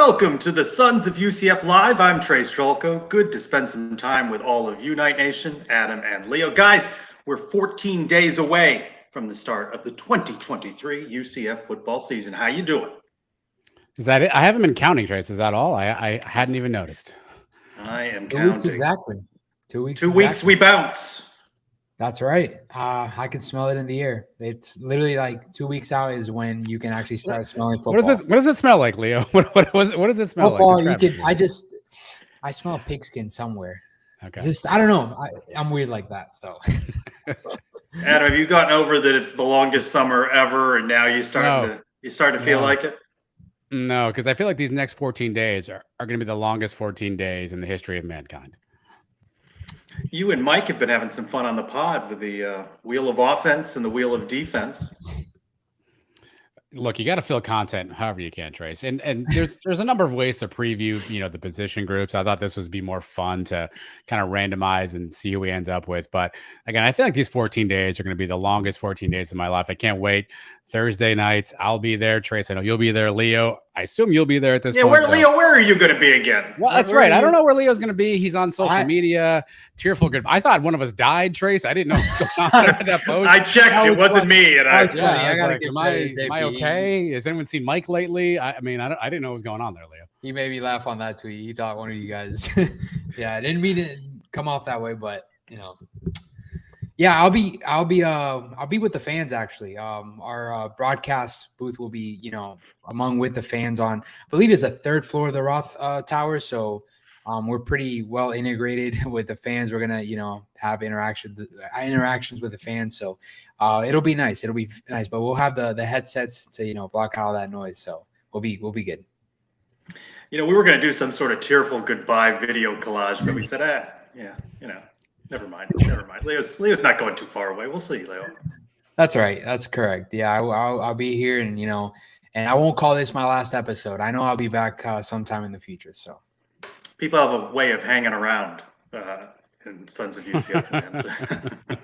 Welcome to the Sons of UCF Live. I'm Trace Trolko. Good to spend some time with all of you, Night Nation, Adam and Leo. Guys, we're 14 days away from the start of the 2023 UCF football season. How you doing? Is that it? I haven't been counting, Trace. Is that all? I hadn't even noticed. I am 2 counting. weeks exactly. 2 weeks. 2 weeks we bounce. That's right. I can smell it in the air. It's literally like 2 weeks out is when you can actually start smelling football. What does it smell like, Leo? What does it smell football, like? I smell pigskin somewhere. Okay. I don't know. I'm weird like that. So, Adam, have you gotten over that it's the longest summer ever, and now you start to feel like it? No, because I feel like these next 14 days are going to be the longest 14 days in the history of mankind. You and Mike have been having some fun on the pod with the wheel of offense and the wheel of defense. Look, you got to fill content however you can, Trace. And there's a number of ways to preview, the position groups. I thought this would be more fun to kind of randomize and see who we end up with. But again, I feel like these 14 days are going to be the longest 14 days of my life. I can't wait. Thursday nights, I'll be there. Trace, I know you'll be there. Leo, I assume you'll be there at this point. Where are you going to be again? Well, that's right. I don't know where Leo's going to be. He's on social media. Tearful good. I thought one of us died, Trace. I didn't know what was going on at that post. I checked. It wasn't me. And I gotta get am I okay? Has anyone seen Mike lately? I didn't know what was going on there, Leo. He made me laugh on that tweet. He thought one of you guys. Yeah, I didn't mean to come off that way, but yeah, I'll be with the fans actually. Our broadcast booth will be, with the fans on, I believe it's the third floor of the Roth Tower. So we're pretty well integrated with the fans. We're gonna, have interactions with the fans. So it'll be nice. It'll be nice, but we'll have the headsets to, block out all that noise. So we'll be good. We were gonna do some sort of tearful goodbye video collage, but we said, Never mind. Leo's not going too far away. We'll see, Leo. That's right. That's correct. Yeah, I'll be here, and and I won't call this my last episode. I know I'll be back sometime in the future. So people have a way of hanging around in Sons of UCF.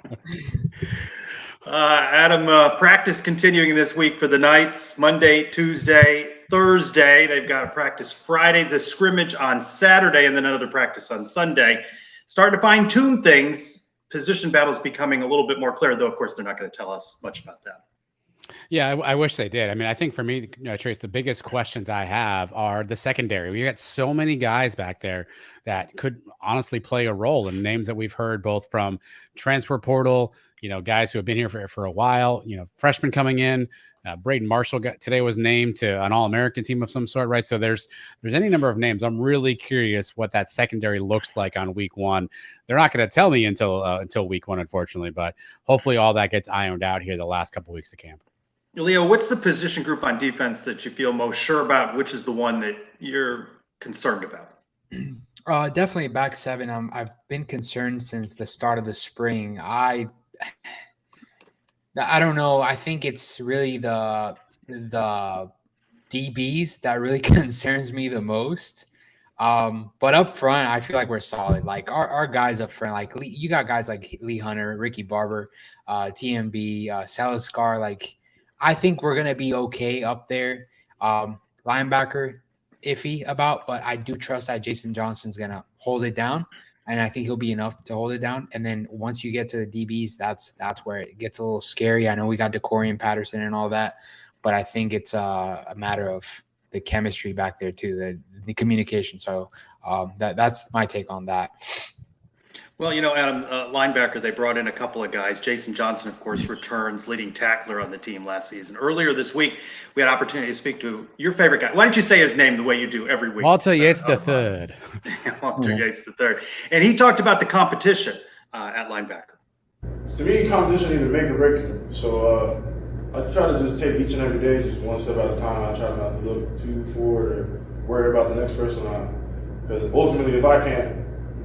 Adam, practice continuing this week for the Knights. Monday, Tuesday, Thursday. They've got a practice Friday, the scrimmage on Saturday, and then another practice on Sunday. Starting to fine-tune things. Position battles becoming a little bit more clear, though, of course, they're not going to tell us much about that. Yeah, I wish they did. I think for me, Trace, the biggest questions I have are the secondary. We got so many guys back there that could honestly play a role in names that we've heard both from transfer portal, guys who have been here for a while, freshmen coming in. Braden Marshall today was named to an All-American team of some sort, right? So there's any number of names. I'm really curious what that secondary looks like on week one. They're not going to tell me until week one, unfortunately, but hopefully all that gets ironed out here the last couple of weeks of camp. Leo, what's the position group on defense that you feel most sure about? Which is the one that you're concerned about? Definitely back seven. I've been concerned since the start of the spring. I don't know. I think it's really the DBs that really concerns me the most. But up front, I feel like we're solid. Like our guys up front, like you got guys like Lee Hunter, Ricky Barber, TMB, Salazar. Like I think we're gonna be okay up there. Linebacker, iffy about, but I do trust that Jason Johnson's gonna hold it down. And I think he'll be enough to hold it down. And then once you get to the DBs, that's where it gets a little scary. I know we got DeCorian Patterson and all that, but I think it's a matter of the chemistry back there too, the communication. So that's my take on that. Well, Adam, linebacker, they brought in a couple of guys. Jason Johnson, of course, returns, leading tackler on the team last season. Earlier this week, we had an opportunity to speak to your favorite guy. Why don't you say his name the way you do every week? Walter Yates the third. Walter Yates the third. And he talked about the competition at linebacker. To me, competition either make or break you. So I try to just take each and every day, just one step at a time. I try not to look too forward or worry about the next person because ultimately, if I can't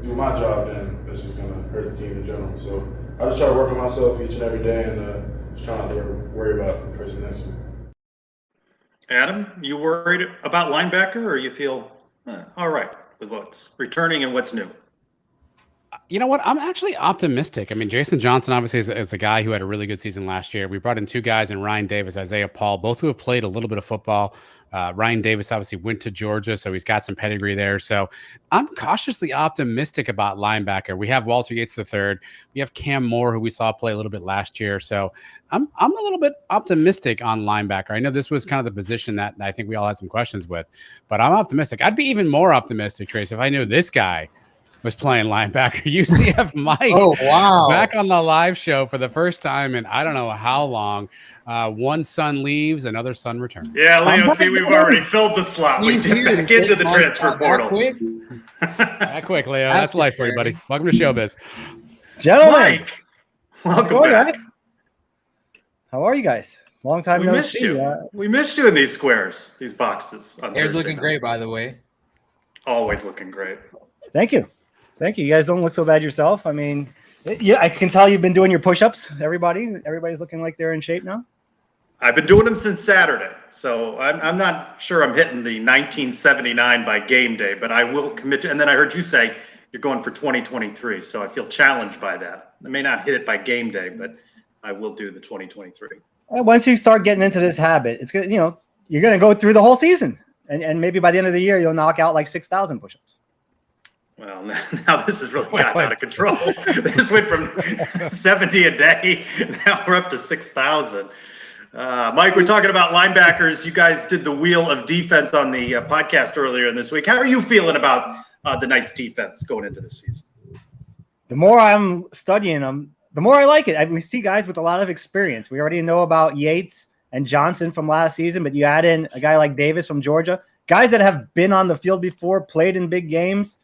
do my job, then it's just going to hurt the team in general. So I just try to work on myself each and every day and just try not to worry about the person next to me. Adam, you worried about linebacker, or you feel all right with what's returning and what's new? You know what? I'm actually optimistic. I mean, Jason Johnson obviously is a guy who had a really good season last year. We brought in two guys in Ryan Davis, Isaiah Paul, both who have played a little bit of football. Ryan Davis obviously went to Georgia, so he's got some pedigree there. So I'm cautiously optimistic about linebacker. We have Walter Yates III. We have Cam Moore, who we saw play a little bit last year. So I'm a little bit optimistic on linebacker. I know this was kind of the position that I think we all had some questions with, but I'm optimistic. I'd be even more optimistic, Trace, if I knew this guy was playing linebacker. UCF Mike. Oh, wow. Back on the live show for the first time in I don't know how long. One son leaves, another son returns. Yeah, Leo, see, we've already filled the slot. We did back into the transfer portal. That quick, Leo. That's life for you, buddy. Welcome to Showbiz. Gentlemen, Mike, welcome back. How are you guys? Long time We no missed see. you. We missed you in these squares, these boxes. On Hair's Thursday looking night. great, by the way. Always looking great. Thank you. Thank you. You guys don't look so bad yourself. I mean, yeah, I can tell you've been doing your push-ups. Everybody's looking like they're in shape now. I've been doing them since Saturday, so I'm not sure I'm hitting the 1979 by game day, but I will commit to. And then I heard you say you're going for 2023, so I feel challenged by that. I may not hit it by game day, but I will do the 2023. Once you start getting into this habit, it's gonna, you're gonna go through the whole season, and maybe by the end of the year, you'll knock out like 6,000 push-ups. Well, now this has really gotten out of control. This went from 70 a day. Now we're up to 6,000. Mike, we're talking about linebackers. You guys did the wheel of defense on the podcast earlier in this week. How are you feeling about the Knights defense going into the season? The more I'm studying them, the more I like it. We see guys with a lot of experience. We already know about Yates and Johnson from last season, but you add in a guy like Davis from Georgia, guys that have been on the field before, played in big games.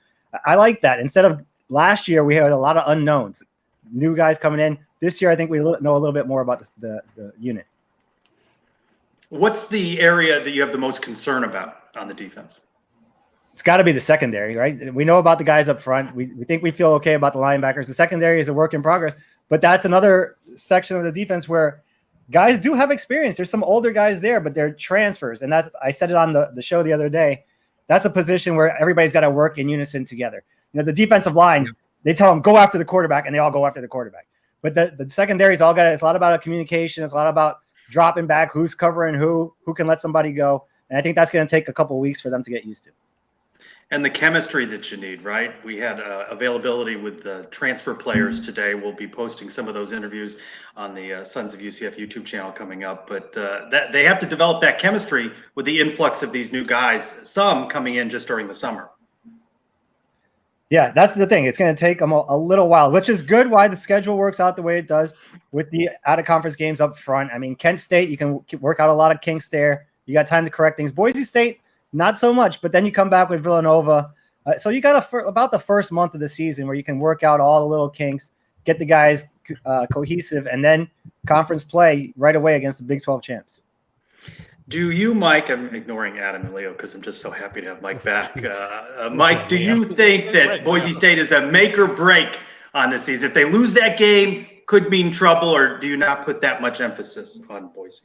I like that. Instead of last year, we had a lot of unknowns, new guys coming in. This year, I think we know a little bit more about the unit. What's the area that you have the most concern about on the defense? It's got to be the secondary, right? We know about the guys up front. We think we feel okay about the linebackers. The secondary is a work in progress, but that's another section of the defense where guys do have experience. There's some older guys there, but they're transfers. And I said it on the show the other day. That's a position where everybody's got to work in unison together. The defensive line, they tell them go after the quarterback, and they all go after the quarterback. But the secondary is all got. It's a lot about communication. It's a lot about dropping back, who's covering who can let somebody go. And I think that's going to take a couple of weeks for them to get used to. And the chemistry that you need, right? We had availability with the transfer players today. We'll be posting some of those interviews on the Sons of UCF YouTube channel coming up. But that they have to develop that chemistry with the influx of these new guys, some coming in just during the summer. Yeah, that's the thing. It's going to take them a little while, which is good why the schedule works out the way it does with the out-of-conference games up front. I mean, Kent State, you can work out a lot of kinks there. You got time to correct things. Boise State, not so much, but then you come back with Villanova. So you got about the first month of the season where you can work out all the little kinks, get the guys cohesive, and then conference play right away against the Big 12 champs. Do you, Mike, I'm ignoring Adam and Leo because I'm just so happy to have Mike back. Mike, do you think that Boise State is a make or break on this season? If they lose that game, could mean trouble, or do you not put that much emphasis on Boise?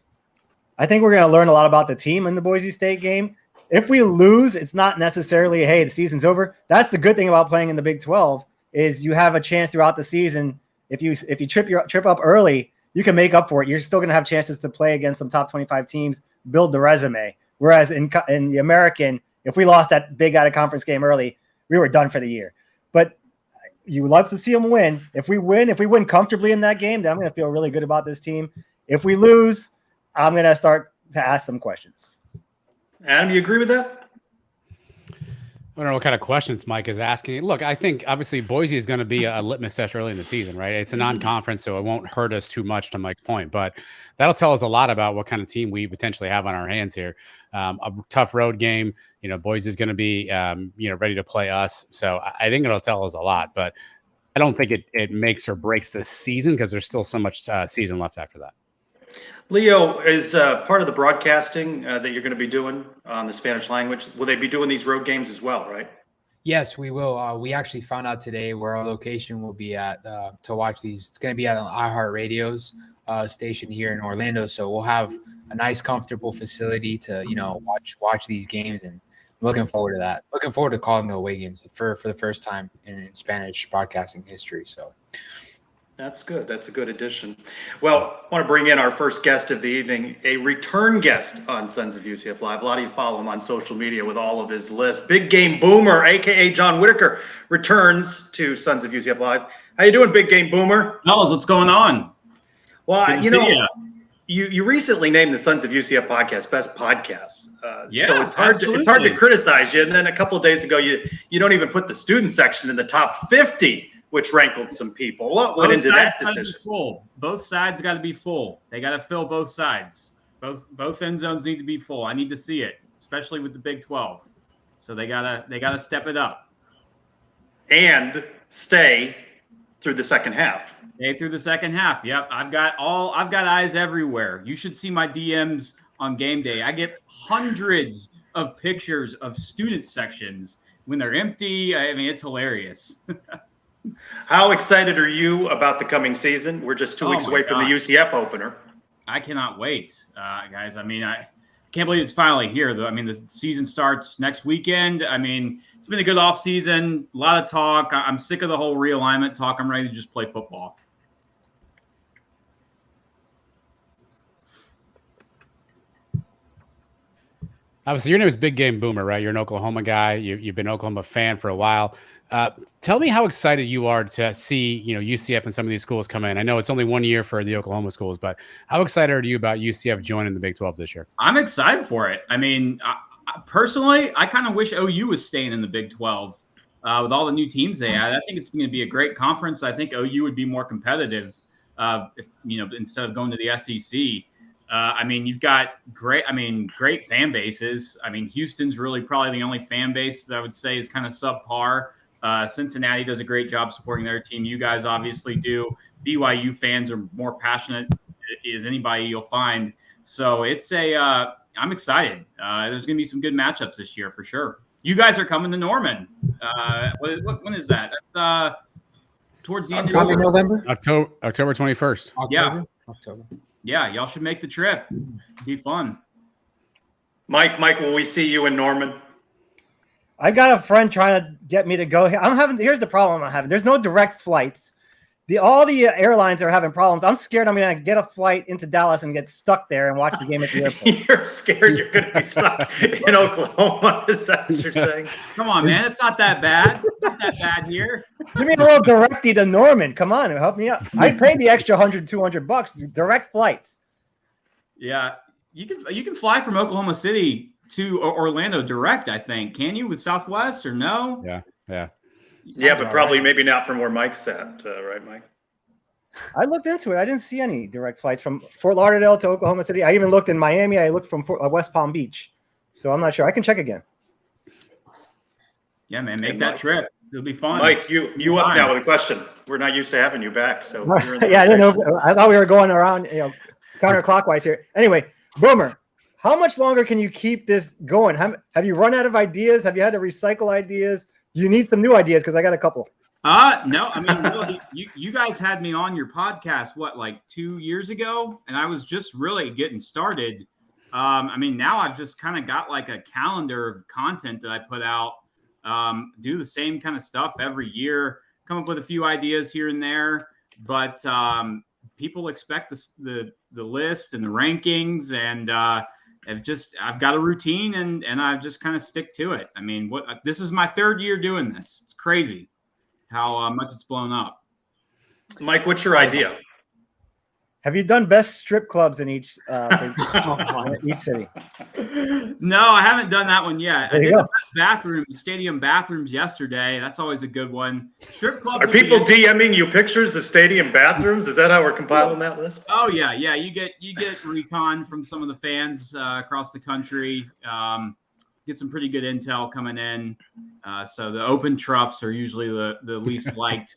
I think we're going to learn a lot about the team in the Boise State game. If we lose, it's not necessarily, hey, the season's over. That's the good thing about playing in the Big 12 is you have a chance throughout the season. If you trip up early, you can make up for it. You're still going to have chances to play against some top 25 teams, build the resume. Whereas in the American, if we lost that big out-of-conference game early, we were done for the year. But you love to see them win. If we win comfortably in that game, then I'm going to feel really good about this team. If we lose, I'm going to start to ask some questions. Adam, you agree with that? I don't know what kind of questions Mike is asking. Look, I think obviously Boise is going to be a litmus test early in the season, right? It's a non-conference, so it won't hurt us too much, to Mike's point. But that'll tell us a lot about what kind of team we potentially have on our hands here. A tough road game. Boise is going to be, ready to play us. So I think it'll tell us a lot. But I don't think it makes or breaks the season because there's still so much season left after that. Leo, is part of the broadcasting that you're going to be doing on the Spanish language, will they be doing these road games as well, right? Yes, we will. We actually found out today where our location will be at to watch these. It's going to be at iHeartRadio's station here in Orlando. So we'll have a nice, comfortable facility to, watch these games. And looking forward to that. Looking forward to calling the away games for the first time in Spanish broadcasting history. So That's good. That's a good addition. Well, I want to bring in our first guest of the evening, a return guest on Sons of UCF Live. A lot of you follow him on social media with all of his lists. Big Game Boomer, a.k.a. John Whitaker, returns to Sons of UCF Live. How you doing, Big Game Boomer? Fellas, what's going on? Well, you recently named the Sons of UCF podcast best podcast. So it's hard to criticize you. And then a couple of days ago, you don't even put the student section in the top 50. Which rankled some people. What went into that decision? Both sides got to be full. They got to fill both sides. Both end zones need to be full. I need to see it, especially with the Big 12. So they gotta step it up and stay through the second half. Stay through the second half. Yep, I've got eyes everywhere. You should see my DMs on game day. I get hundreds of pictures of student sections when they're empty. I mean, it's hilarious. How excited are you about the coming season? We're just 2 weeks away from the UCF opener. I cannot wait, guys. I mean, I can't believe it's finally here, though. I mean, the season starts next weekend. I mean, it's been a good off season, a lot of talk. I'm sick of the whole realignment talk. I'm ready to just play football. Obviously, your name is Big Game Boomer, right? You're an Oklahoma guy. You've been an Oklahoma fan for a while. Tell me how excited you are to see, UCF and some of these schools come in. I know it's only 1 year for the Oklahoma schools, but how excited are you about UCF joining the Big 12 this year? I'm excited for it. I mean, personally, I kind of wish OU was staying in the Big 12 with all the new teams they had. I think it's going to be a great conference. I think OU would be more competitive instead of going to the SEC. I mean, you've got great fan bases. I mean, Houston's really probably the only fan base that I would say is kind of subpar. Cincinnati does a great job supporting their team. You guys obviously do. BYU fans are more passionate as anybody you'll find. So I'm excited. There's going to be some good matchups this year for sure. You guys are coming to Norman. When is that? That's towards the end of November? October 21st. October. Yeah, y'all should make the trip. It'd be fun. Mike, will we see you in Norman? I got a friend trying to get me to go. Here's the problem I'm having. There's no direct flights. All the airlines are having problems. I'm scared I'm going to get a flight into Dallas and get stuck there and watch the game at the airport. You're scared you're going to be stuck in Oklahoma. Is that what you're saying? Come on, man. It's not that bad. It's not that bad here. Give me a little directy to Norman. Come on, help me out. I'd pay the extra $100-$200 direct flights. Yeah, you can fly from Oklahoma City to Orlando direct, I think. Can you with Southwest or no? Yeah. Yeah, but probably maybe not from where Mike's at, right, Mike? I looked into it. I didn't see any direct flights from Fort Lauderdale to Oklahoma City. I even looked in Miami. I looked from West Palm Beach. So I'm not sure. I can check again. Yeah, man, make that trip. It'll be fun. Mike, you up now with a question. We're not used to having you back. So yeah, I didn't know. I thought we were going around, counterclockwise here. Anyway, Boomer, how much longer can you keep this going? Have you run out of ideas? Have you had to recycle ideas? Do you need some new ideas? Because I got a couple. No, I mean, really, you guys had me on your podcast, like 2 years ago? And I was just really getting started. I mean, now I've just kind of got like a calendar of content that I put out, do the same kind of stuff every year, come up with a few ideas here and there. But people expect the list and the rankings, and I've got a routine and I just kind of stick to it. I mean, this is my third year doing this. It's crazy how much it's blown up. Mike, what's your idea? Have you done best strip clubs in each each city? No, I haven't done that one yet. There I you did go. the best stadium bathrooms yesterday. That's always a good one. Strip clubs. Are people DMing you pictures of stadium bathrooms? Is that how we're compiling that list? Oh yeah. You get recon from some of the fans across the country. Get some pretty good intel coming in. So the open troughs are usually the least liked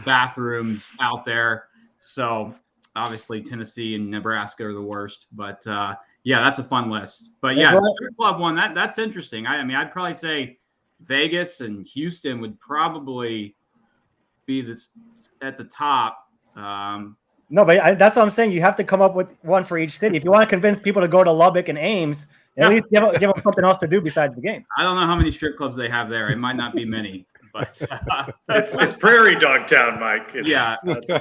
bathrooms out there. So obviously Tennessee and Nebraska are the worst, but yeah, that's a fun list. But yeah, the strip club one, that's interesting. I mean, I'd probably say Vegas and Houston would probably be at the top. No, but that's what I'm saying. You have to come up with one for each city. If you want to convince people to go to Lubbock and Ames, At least give them something else to do besides the game. I don't know how many strip clubs they have there. It might not be many, but it's Prairie Dog Town, Mike. It's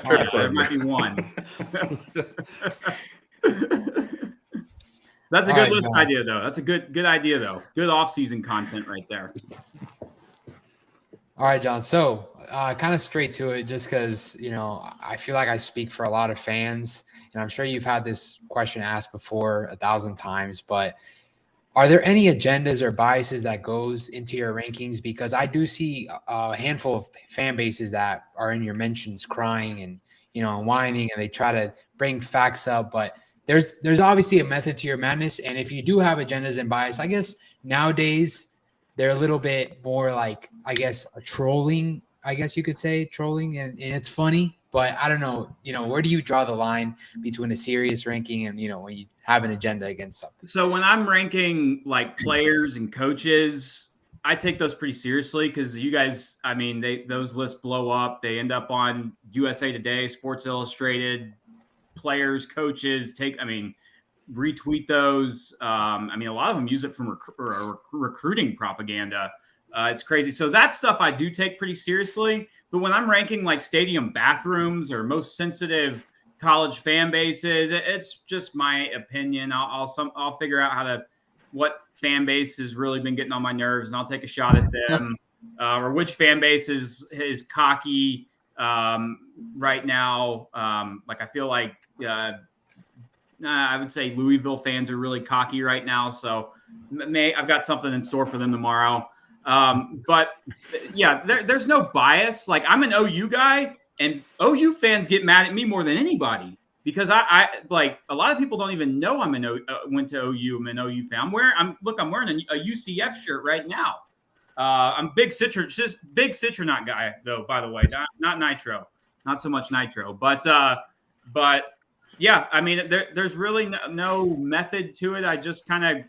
strip there might be one. That's a good list idea, though. That's a good idea, though. Good off-season content right there. All right, John. So kind of straight to it, just because, I feel like I speak for a lot of fans, and I'm sure you've had this question asked before 1,000 times, but are there any agendas or biases that goes into your rankings? Because I do see a handful of fan bases that are in your mentions crying and, whining, and they try to bring facts up, but there's obviously a method to your madness. And if you do have agendas and bias, I guess nowadays they're a little bit more like, I guess, a trolling, I guess you could say trolling, and it's funny, but I don't know, where do you draw the line between a serious ranking and, when you have an agenda against something? So when I'm ranking like players and coaches, I take those pretty seriously because you guys, those lists blow up. They end up on USA Today, Sports Illustrated, players, coaches, retweet those. A lot of them use it from recruiting propaganda. It's crazy. So that stuff I do take pretty seriously. But when I'm ranking like stadium bathrooms or most sensitive college fan bases, it's just my opinion. I'll figure out what fan base has really been getting on my nerves, and I'll take a shot at them, or which fan base is cocky right now. I feel like I would say Louisville fans are really cocky right now. So I've got something in store for them tomorrow. But yeah, there's no bias. Like, I'm an OU guy, and OU fans get mad at me more than anybody because I like, a lot of people don't even know went to OU. I'm an OU fan. I'm wearing a UCF shirt right now. I'm big Citronaut guy though, by the way, not Nitro, not so much Nitro, but yeah, there's really no method to it. I just kind of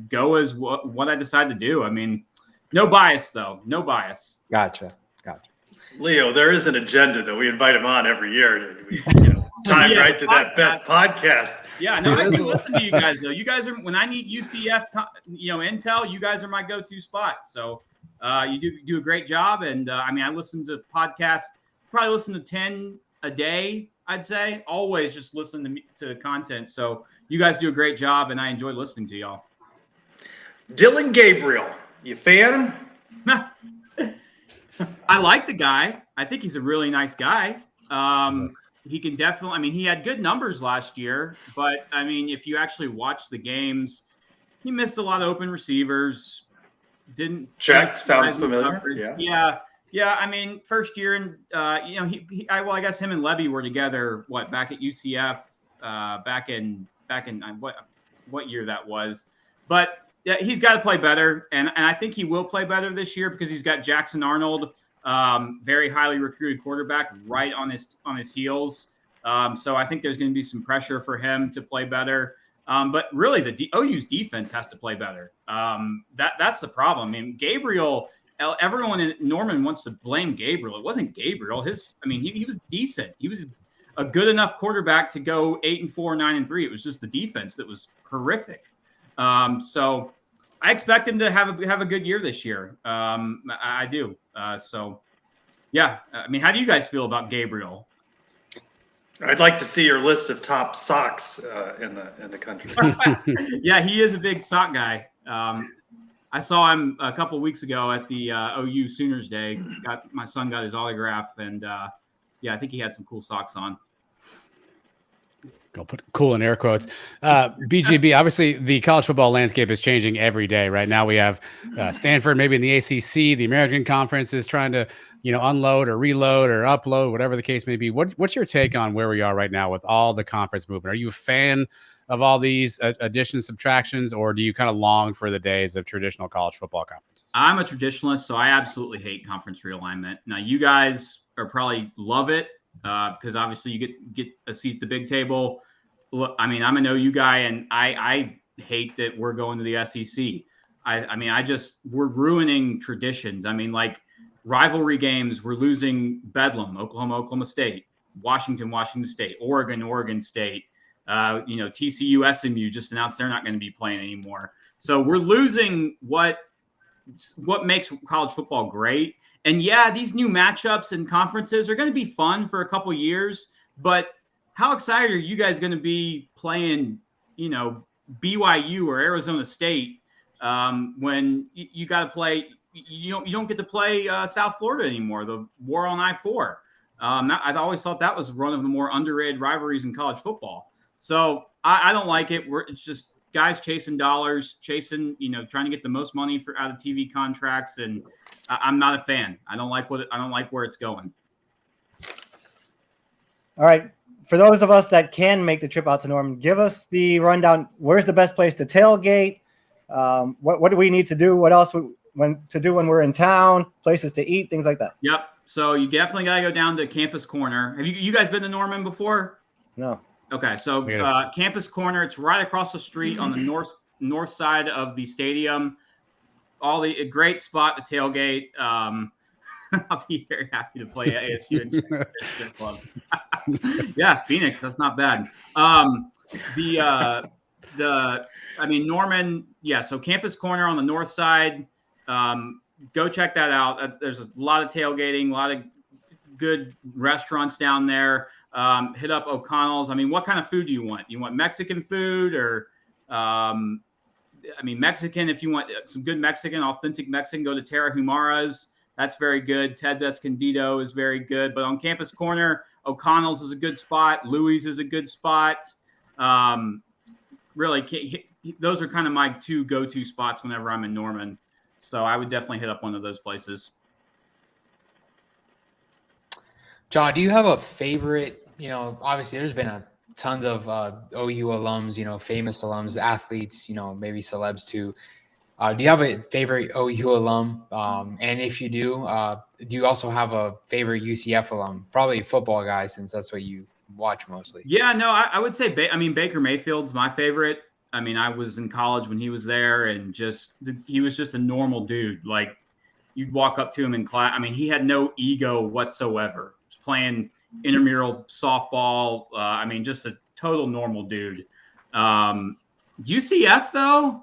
go as what I decide to do. No bias though. No bias. Gotcha. Leo, there is an agenda though. We invite him on every year. Time right to that best podcast. Yeah, no, I do listen to you guys though. You guys are, when I need UCF, intel, you guys are my go-to spot. So you do a great job, and I listen to podcasts. Probably listen to 10 a day. I'd say always just listen to content. So you guys do a great job, and I enjoy listening to y'all. Dylan Gabriel, you fan? I like the guy. I think he's a really nice guy. He can definitely, he had good numbers last year, but if you actually watch the games, he missed a lot of open receivers. Didn't check. Sounds familiar. Yeah. First year, and I guess him and Levy were together. Back at UCF? Back in what year that was? But yeah, he's got to play better, and I think he will play better this year because he's got Jackson Arnold, very highly recruited quarterback, right on his heels. So I think there's going to be some pressure for him to play better. But really, the OU's defense has to play better. That's the problem. Gabriel. Everyone in Norman wants to blame Gabriel. It wasn't Gabriel. He was decent. He was a good enough quarterback to go 8-4, 9-3. It was just the defense that was horrific. So I expect him to have a good year this year. I do. So yeah. How do you guys feel about Gabriel? I'd like to see your list of top socks in the country. Yeah, he is a big sock guy. I saw him a couple of weeks ago at the OU Sooners Day. My son got his autograph, and I think he had some cool socks on. Go put cool in air quotes. BGB, obviously the college football landscape is changing every day. Right now we have Stanford, maybe in the ACC, the American Conference is trying to, unload or reload or upload, whatever the case may be. What's your take on where we are right now with all the conference movement? Are you a fan of all these additions, subtractions, or do you kind of long for the days of traditional college football conferences? I'm a traditionalist, so I absolutely hate conference realignment. Now, you guys are probably love it because obviously you get a seat at the big table. Look, I'm an OU guy, and I hate that we're going to the SEC. We're ruining traditions. Like rivalry games, we're losing Bedlam, Oklahoma State, Washington State, Oregon State. TCU, SMU just announced they're not going to be playing anymore. So we're losing what makes college football great. And yeah, these new matchups and conferences are going to be fun for a couple years, but how excited are you guys going to be playing, BYU or Arizona State when you got to play? You don't get to play South Florida anymore. The war on I-4. I always thought that was one of the more underrated rivalries in college football. So I don't like it. It's just guys chasing dollars, trying to get the most money out of TV contracts, and I'm not a fan. I don't like where it's going. All right. For those of us that can make the trip out to Norman, give us the rundown. Where's the best place to tailgate? What do we need to do? What else when we're in town? Places to eat, things like that. Yep. So you definitely got to go down to Campus Corner. Have you guys been to Norman before? No. Okay. So Campus Corner, it's right across the street on the north side of the stadium. A great spot to tailgate. I'll be very happy to play ASU and strip clubs. Yeah, Phoenix, that's not bad. Norman, yeah, so Campus Corner on the north side. Go check that out. There's a lot of tailgating, a lot of good restaurants down there. Hit up O'Connell's. What kind of food do you want? You want Mexican food or Mexican? If you want some good Mexican, authentic Mexican, go to Terra Humara's. That's very good. Ted's Escondido is very good. But on Campus Corner, O'Connell's is a good spot. Louis is a good spot. Really, those are kind of my two go-to spots whenever I'm in Norman. So I would definitely hit up one of those places. John, do you have a favorite? Obviously there's been tons of OU alums, famous alums, athletes, maybe celebs too. Do you have a favorite OU alum? And if you do you also have a favorite UCF alum? Probably a football guy, since that's what you watch mostly. Yeah, no, I would say Baker Mayfield's my favorite. I was in college when he was there, and he was just a normal dude. Like, you'd walk up to him in class. He had no ego whatsoever. He was playing intramural softball. Just a total normal dude. UCF though,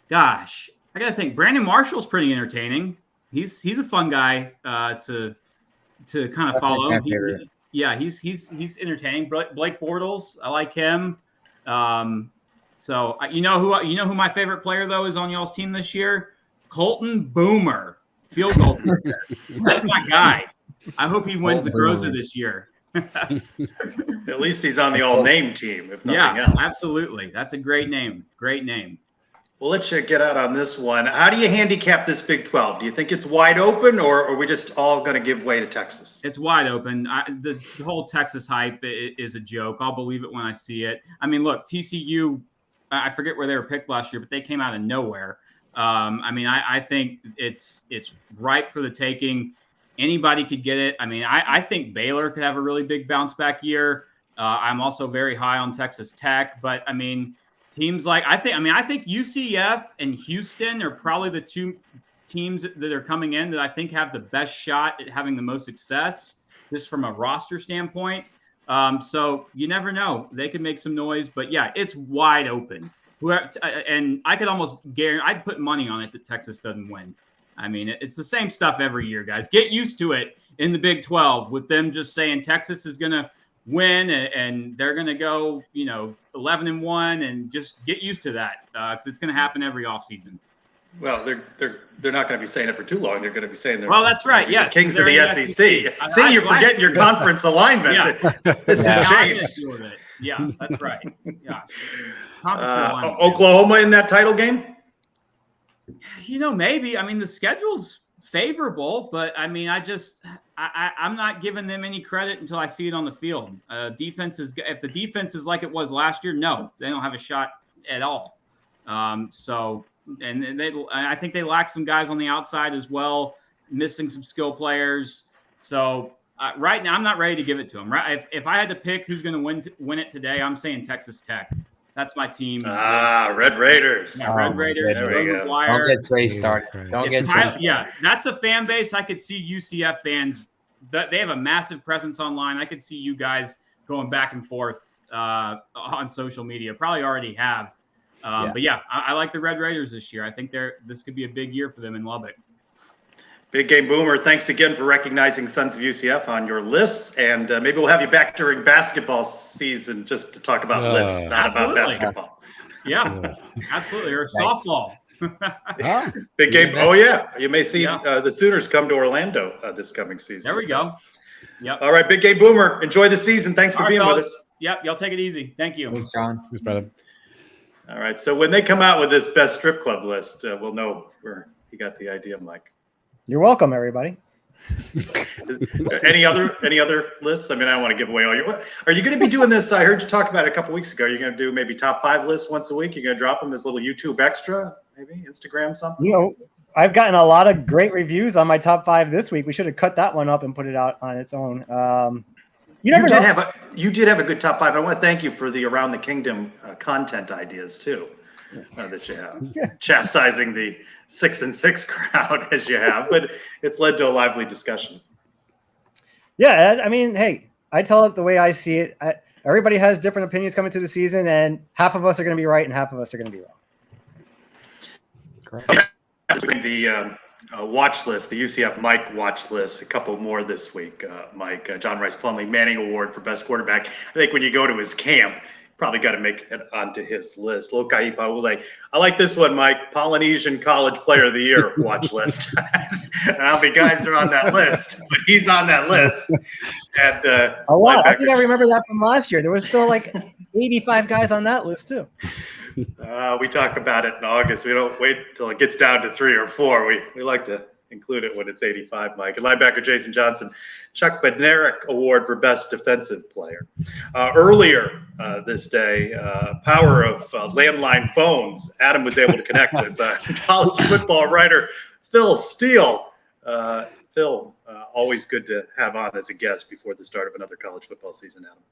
gosh, I gotta think. Brandon Marshall's pretty entertaining. He's a fun guy to kind of follow. He's entertaining. Blake Bortles, I like him. So you know who my favorite player though is on y'all's team this year? Colton Boomer, field goal kicker. That's my guy. I hope he wins the Groza this year. At least he's on the all-name team, if nothing else. Absolutely. That's a great name. Great name. We'll let you get out on this one. How do you handicap this Big 12? Do you think it's wide open, or are we just all going to give way to Texas? It's wide open. The whole Texas hype is a joke. I'll believe it when I see it. Look, TCU, I forget where they were picked last year, but they came out of nowhere. I think it's ripe for the taking. Anybody could get it. I think Baylor could have a really big bounce back year. I'm also very high on Texas Tech, but teams like I think UCF and Houston are probably the two teams that are coming in that I think have the best shot at having the most success, just from a roster standpoint. So you never know; they could make some noise, but yeah, it's wide open. And I could almost guarantee, I'd put money on it that Texas doesn't win. It's the same stuff every year, guys. Get used to it in the Big 12 with them just saying Texas is going to win and they're going to go, 11-1, and just get used to that because it's going to happen every offseason. Well, they're not going to be saying it for too long. They're going to be saying they're that's right. Yes, kings of the SEC. See, you're forgetting your conference alignment. Yeah. This has changed. Yeah, that's right. Yeah. Oklahoma in that title game? Maybe. The schedule's favorable, but I'm not giving them any credit until I see it on the field. If the defense is like it was last year, no, they don't have a shot at all. I think they lack some guys on the outside as well, missing some skill players. So right now, I'm not ready to give it to them. Right? If I had to pick who's going to win it today, I'm saying Texas Tech. That's my team. Red Raiders. Yeah, Red Raiders. There we go. Don't get Trey started. Yeah, that's a fan base. I could see UCF fans. They have a massive presence online. I could see you guys going back and forth on social media. Probably already have. But yeah, I like the Red Raiders this year. I think this could be a big year for them in Lubbock. Big Game Boomer, thanks again for recognizing Sons of UCF on your lists. And maybe we'll have you back during basketball season just to talk about lists, not about basketball. Yeah, absolutely. Or softball. Big Game. Oh, yeah. You may see the Sooners come to Orlando this coming season. There we go. Yep. All right, Big Game Boomer. Enjoy the season. Thanks for being with us. Yep. Y'all take it easy. Thank you. Thanks, John. Thanks, brother. All right. So when they come out with this best strip club list, we'll know where you got the idea, Mike. You're welcome, everybody. Any other lists? I mean, I don't want to give away all your. Are you going to be doing this? I heard you talk about it a couple weeks ago. You're going to do maybe top 5 lists once a week. You're going to drop them as little YouTube extra, maybe Instagram something. You know, I've gotten a lot of great reviews on my top 5 this week. We should have cut that one up and put it out on its own. You did have a good top 5. I want to thank you for the Around the Kingdom content ideas too. That you have, chastising the 6-6 crowd as you have, but it's led to a lively discussion. Yeah, I mean, hey, I tell it the way I see it. Everybody has different opinions coming to the season, and half of us are going to be right and half of us are going to be wrong. Correct. The watch list, the UCF Mike watch list, a couple more this week. Mike, John Rice Plumlee Manning Award for Best Quarterback. I think when you go to his camp, probably got to make it onto his list. Lokai Paule. I like this one, Mike. Polynesian College Player of the Year watch list. And how many guys are on that list? But he's on that list. And a lot. I think I remember that from last year. There was still like 85 guys on that list too. We talk about it in August. We don't wait until it gets down to 3 or 4. We like to include it when it's 85, Mike. And linebacker Jason Johnson, Chuck Bednarik Award for Best Defensive Player. Earlier this day, power of landline phones, Adam was able to connect with college football writer Phil Steele. Phil, always good to have on as a guest before the start of another college football season, Adam.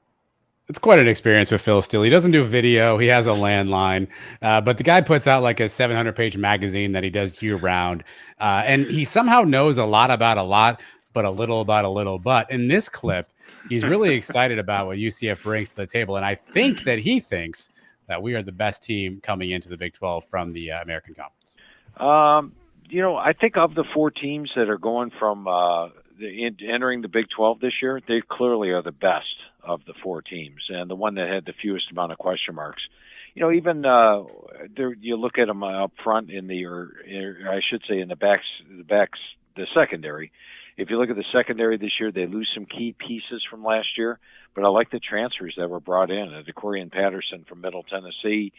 It's quite an experience with Phil Steele. He doesn't do video. He has a landline, but the guy puts out like a 700-page magazine that he does year-round, and he somehow knows a lot about a lot, but a little about a little. But in this clip, he's really excited about what UCF brings to the table, and I think that he thinks that we are the best team coming into the Big 12 from the American Conference. I think of the 4 teams that are going from entering the Big 12 this year, they clearly are the best of the 4 teams, and the one that had the fewest amount of question marks. Even you look at them up front in I should say in the secondary. If you look at the secondary this year, they lose some key pieces from last year, but I like the transfers that were brought in. DeCorian Patterson from Middle Tennessee,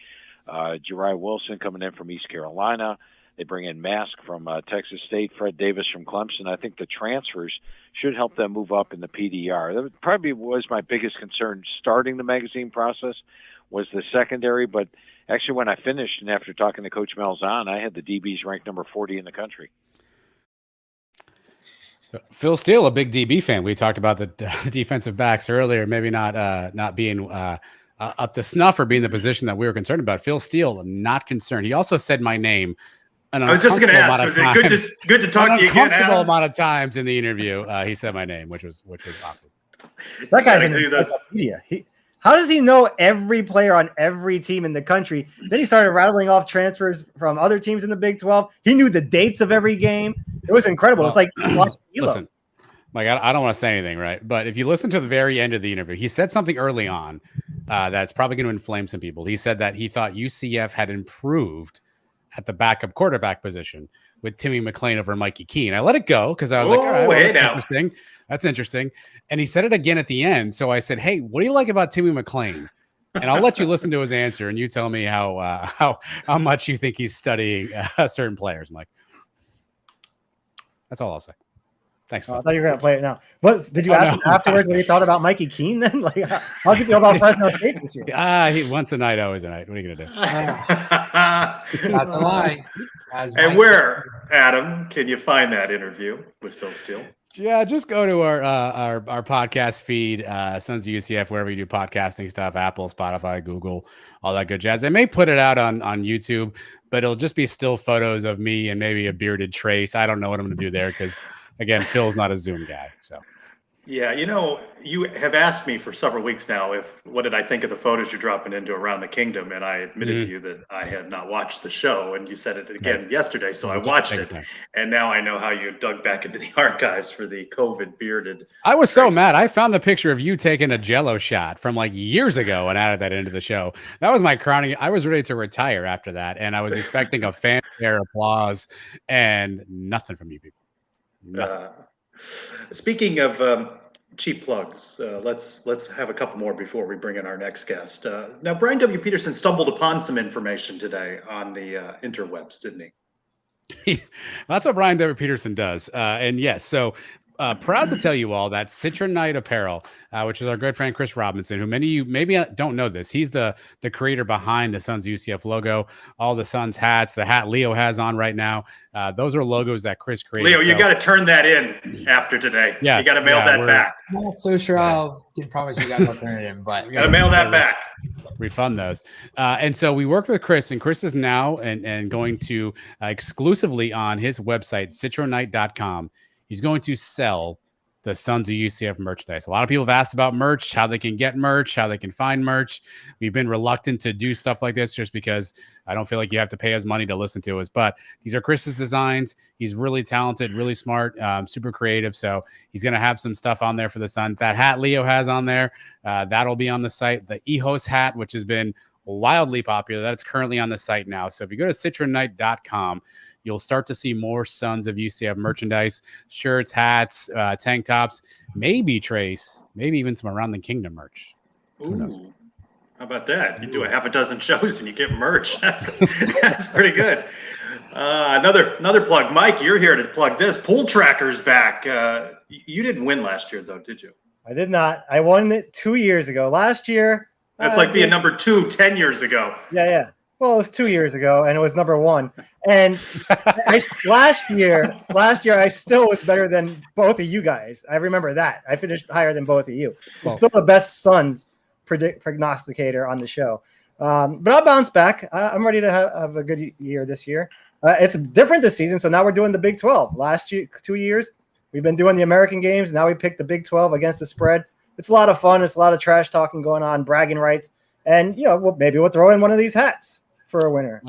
Jariah Wilson coming in from East Carolina. They bring in Mask from Texas State, Fred Davis from Clemson. I think the transfers should help them move up in the PDR. That probably was my biggest concern starting the magazine process was the secondary. But actually, when I finished and after talking to Coach Malzahn, I had the DBs ranked number 40 in the country. Phil Steele, a big DB fan. We talked about the defensive backs earlier, maybe not being up to snuff or being the position that we were concerned about. Phil Steele, not concerned. He also said my name. I was just going to ask, was it good to talk to you again, Adam? Amount of times in the interview, he said my name, which was awkward. That guy's in encyclopedia. How does he know every player on every team in the country? Then he started rattling off transfers from other teams in the Big 12. He knew the dates of every game. It was incredible. It's like watching Elo. Listen, Mike, I don't want to say anything, right? But if you listen to the very end of the interview, he said something early on that's probably going to inflame some people. He said that he thought UCF had improved at the backup quarterback position with Timmy McClain over Mikey Keene. I let it go because I was like, all right, well, that's interesting. That's interesting. And he said it again at the end. So I said, hey, what do you like about Timmy McClain? And I'll let you listen to his answer and you tell me how much you think he's studying certain players, Mike. That's all I'll say. Thanks. I thought you were going to play it now. But did you ask him afterwards what he thought about Mikey Keene then? Like, how'd you feel about Fresno State this year? He once a night, always a night. What are you going to do? That's a lie. And where, Adam, can you find that interview with Phil Steele? Yeah, just go to our podcast feed, Sons of UCF, wherever you do podcasting stuff, Apple, Spotify, Google, all that good jazz. They may put it out on YouTube, but it'll just be still photos of me and maybe a bearded Trace. I don't know what I'm going to do there because, again, Phil's not a Zoom guy. So Yeah, you have asked me for several weeks now what did I think of the photos you're dropping into Around the Kingdom, and I admitted to you that I had not watched the show, and you said it again yesterday, so I watched it, and now I know how you dug back into the archives for the COVID bearded. I was so mad. I found the picture of you taking a Jello shot from like years ago and added that into the show. That was my crowning. I was ready to retire after that, and I was expecting a fanfare applause, and nothing from you people. Nothing. Speaking of cheap plugs, let's have a couple more before we bring in our next guest. Now, Brian W. Peterson stumbled upon some information today on the interwebs, didn't he? That's what Brian W. Peterson does. And yes, so proud to tell you all that Citronite Apparel, which is our good friend Chris Robinson, who many of you maybe don't know this. He's the creator behind the Suns UCF logo, all the Suns hats, the hat Leo has on right now. Those are logos that Chris created. Leo, you got to turn that in after today. Yes, you got to mail that back. I'm not so sure I can promise you guys I'll turn it in, but you got to mail that back. Refund those. And so we worked with Chris, and Chris is now and going to exclusively on his website, citronite.com. He's going to sell the Sons of UCF merchandise. A lot of people have asked about merch, how they can get merch, how they can find merch. We've been reluctant to do stuff like this just because I don't feel like you have to pay us money to listen to us. But these are Chris's designs. He's really talented, really smart, super creative. So he's going to have some stuff on there for the Suns. That hat Leo has on there, that'll be on the site. The EHOS hat, which has been wildly popular, that's currently on the site now. So if you go to citronite.com, you'll start to see more Sons of UCF merchandise, shirts, hats, tank tops, maybe Trace, maybe even some Around the Kingdom merch. Ooh, how about that? You do a half a dozen shows and you get merch. That's pretty good. Another plug. Mike, you're here to plug this. Pool Tracker's back. You didn't win last year, though, did you? I did not. I won it 2 years ago. Last year. That's like being number 2 10 years ago. Yeah. Well, it was 2 years ago, and it was number 1. And last year, I still was better than both of you guys. I remember that. I finished higher than both of you. I'm still the best Suns prognosticator on the show. But I'll bounce back. I'm ready to have a good year this year. It's different this season, so now we're doing the Big 12. Last year, 2 years, we've been doing the American games. Now we picked the Big 12 against the spread. It's a lot of fun. It's a lot of trash talking going on, bragging rights. And, maybe we'll throw in one of these hats for a winner.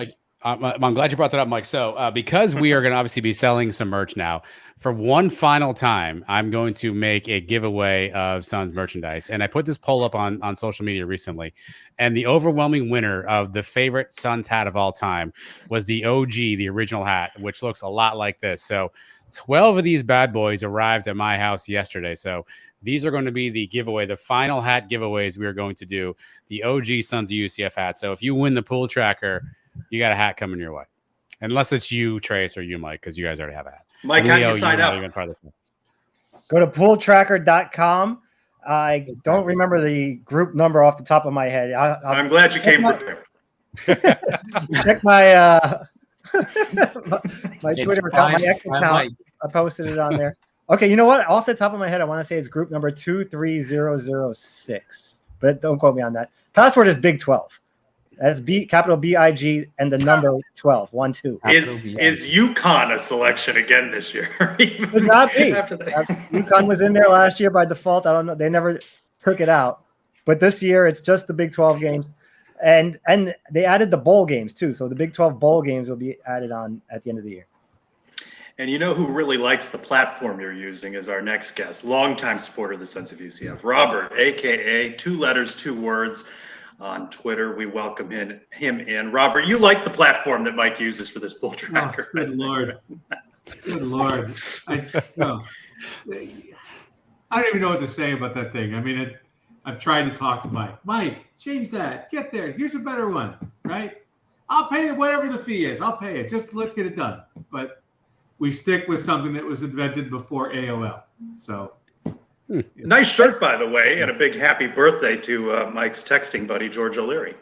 I'm glad you brought that up, Mike. So because we are going to obviously be selling some merch now, for one final time, I'm going to make a giveaway of Suns merchandise. And I put this poll up on social media recently. And the overwhelming winner of the favorite Suns hat of all time was the OG, the original hat, which looks a lot like this. So 12 of these bad boys arrived at my house yesterday. So these are going to be the giveaway, the final hat giveaways we are going to do, the OG Sons of UCF hat. So if you win the Pool Tracker, you got a hat coming your way. Unless it's you, Trace, or you, Mike, because you guys already have a hat. Mike, how do you sign up? Go to pooltracker.com. I don't remember the group number off the top of my head. I'm glad you came prepared. Check my my Twitter account, my X account. I posted it on there. Okay, you know what? Off the top of my head, I want to say it's group number 23006, but don't quote me on that. Password is Big 12. That's capital BIG and the number 12. 1 2. Is UConn a selection again this year? Could not be. UConn was in there last year by default. I don't know. They never took it out, but this year it's just the Big 12 games, and they added the bowl games too. So the Big 12 bowl games will be added on at the end of the year. And you know who really likes the platform you're using is our next guest, longtime supporter of the Sons of UCF, Robert, a.k.a. 2 letters, 2 words on Twitter. We welcome him in. Robert, you like the platform that Mike uses for this Pool Tracker. Oh, good Lord. Good Lord. I don't even know what to say about that thing. I mean, I've tried to talk to Mike. Mike, change that. Get there. Here's a better one, right? I'll pay it whatever the fee is. I'll pay it. Just let's get it done. But we stick with something that was invented before AOL. So, nice shirt, by the way, and a big happy birthday to Mike's texting buddy, George O'Leary.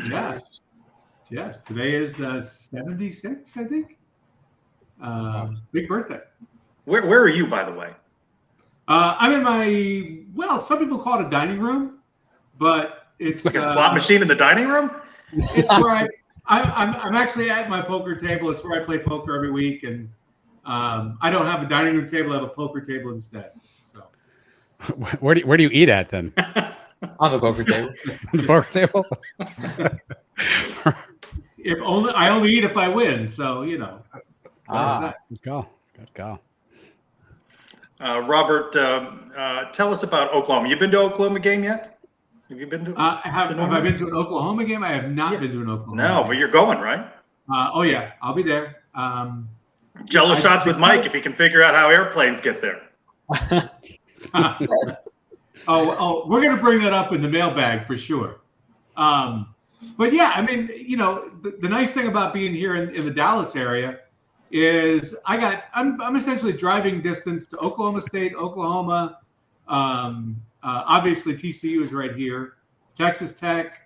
Yes. Today is 76, I think. Big birthday. Where are you, by the way? I'm in some people call it a dining room, but it's like a slot machine in the dining room. It's where I'm actually at my poker table. It's where I play poker every week, and I don't have a dining room table. I have a poker table instead. So Where do you eat at then? On the poker table. The poker table. I only eat if I win, so Good call. Good call. Robert, tell us about Oklahoma. You been to Oklahoma game yet? Have you been to? have I been to an Oklahoma game? I have not been to an Oklahoma. No, game. but you're going, right? Oh yeah, I'll be there. Jello shots with Mike if he can figure out how airplanes get there. We're gonna bring that up in the mailbag for sure. But yeah, I mean, the nice thing about being here in the Dallas area is I'm essentially driving distance to Oklahoma State, Oklahoma. Obviously TCU is right here, Texas Tech,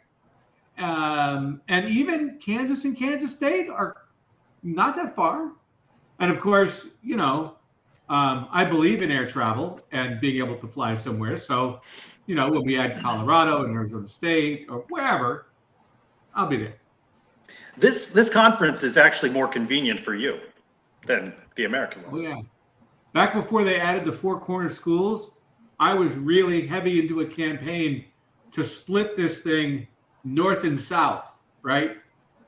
and even Kansas and Kansas State are not that far. And of course, I believe in air travel and being able to fly somewhere. So, when we add Colorado and Arizona State or wherever, I'll be there. This conference is actually more convenient for you than the American ones. Oh, yeah. Back before they added the Four Corner schools, I was really heavy into a campaign to split this thing north and south, right?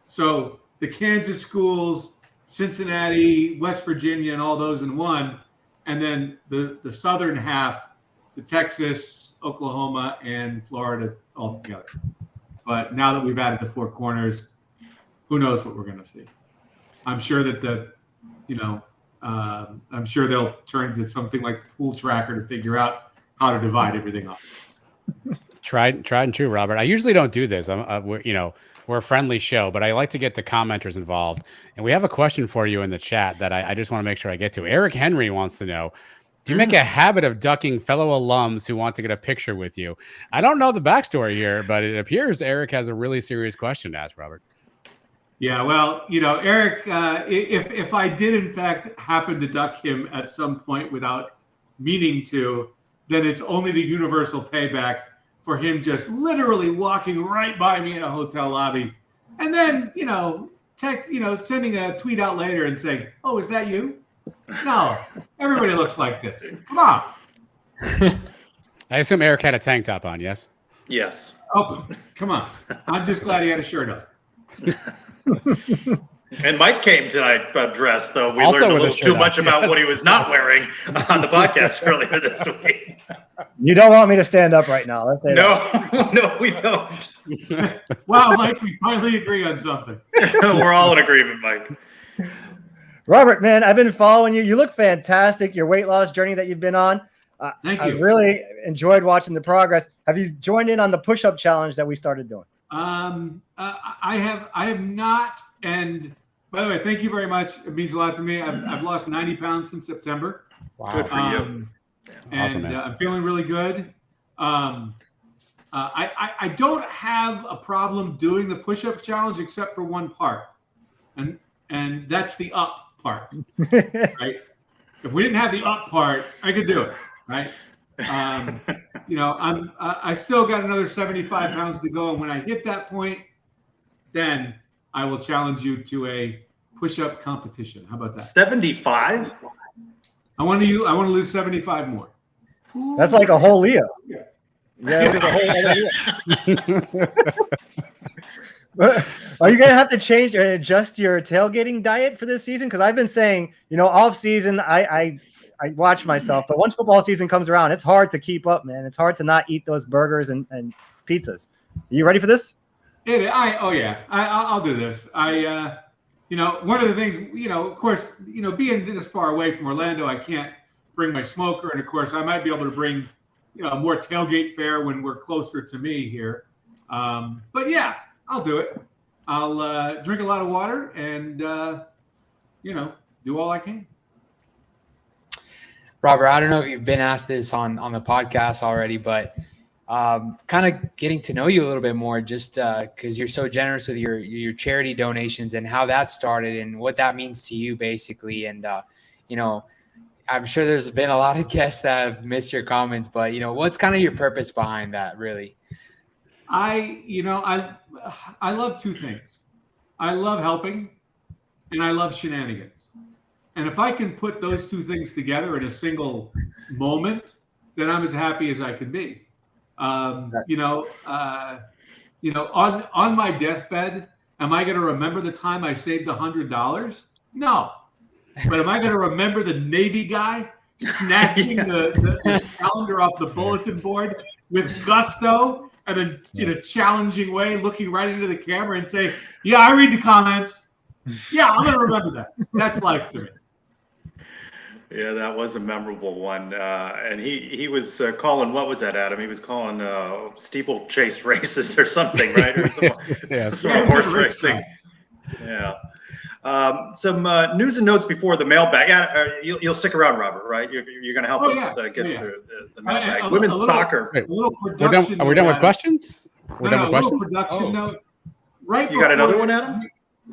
So the Kansas schools, Cincinnati, West Virginia, and all those in one, and then the southern half, the Texas, Oklahoma, and Florida all together. But now that we've added the Four Corners, who knows what we're going to see? I'm sure that I'm sure they'll turn to something like Pool Tracker to figure out how to divide everything up. Tried and true, Robert. I usually don't do this. We're a friendly show, but I like to get the commenters involved. And we have a question for you in the chat that I just want to make sure I get to. Eric Henry wants to know, do you make a habit of ducking fellow alums who want to get a picture with you? I don't know the backstory here, but it appears Eric has a really serious question to ask, Robert. Yeah, well, Eric, if I did in fact happen to duck him at some point without meaning to, then it's only the universal payback for him just literally walking right by me in a hotel lobby, and then sending a tweet out later and saying, "Oh, is that you?" No, everybody looks like this. Come on. I assume Eric had a tank top on. Yes. Yes. Oh, come on. I'm just glad he had a shirt on. And Mike came tonight dressed, though. We Also learned a with a little shirt too on. much about what he was not wearing on the podcast earlier this week. You don't want me to stand up right now. Let's say that. No, we don't. Wow, Mike, we finally agree on something. We're all in agreement, Mike. Robert, man, I've been following you. You look fantastic. Your weight loss journey that you've been on. Thank I you. really enjoyed watching the progress. Have you joined in on the push-up challenge that we started doing? I have not. And by the way, thank you very much. It means a lot to me. I've lost 90 pounds since September. Wow. Good for you. Awesome, And man. I'm feeling really good. I don't have a problem doing the push-up challenge except for one part, and that's the up part. Right? If we didn't have the up part, I could do it. Right? I still got another 75 pounds to go, and when I hit that point, then I will challenge you to a push-up competition. How about that? 75? I want to lose 75 more. That's like a whole Leo. Yeah, like a whole other Leo. Are you gonna have to change and adjust your tailgating diet for this season? Because I've been saying, off season, I watch myself, but once football season comes around, it's hard to keep up, man. It's hard to not eat those burgers and pizzas. Are you ready for this? I'll do this. One of the things, of course, being this far away from Orlando, I can't bring my smoker, and of course, I might be able to bring, more tailgate fare when we're closer to me here. But yeah, I'll do it. I'll drink a lot of water and do all I can. Robert, I don't know if you've been asked this on the podcast already, but kind of getting to know you a little bit more, just because you're so generous with your charity donations and how that started and what that means to you, basically. And I'm sure there's been a lot of guests that have missed your comments, but what's kind of your purpose behind that, really? I love two things. I love helping, and I love shenanigans. And if I can put those two things together in a single moment, then I'm as happy as I can be. On my deathbed, am I going to remember the time I saved $100? No. But am I going to remember the Navy guy snatching the calendar off the bulletin board with gusto and then in a challenging way, looking right into the camera and say, "Yeah, I read the comments. Yeah, I'm going to remember that." That's life to me. Yeah, that was a memorable one. And he was calling, what was that, Adam? He was calling steeplechase races or something, right? Or some sort of horse racing. Yeah. Some news and notes before the mailbag. Yeah, you'll stick around, Robert, right? You're going to help us get through the mailbag. Women's soccer. Are we done with questions? We're done with questions? Production note. Right. You got another one, Adam?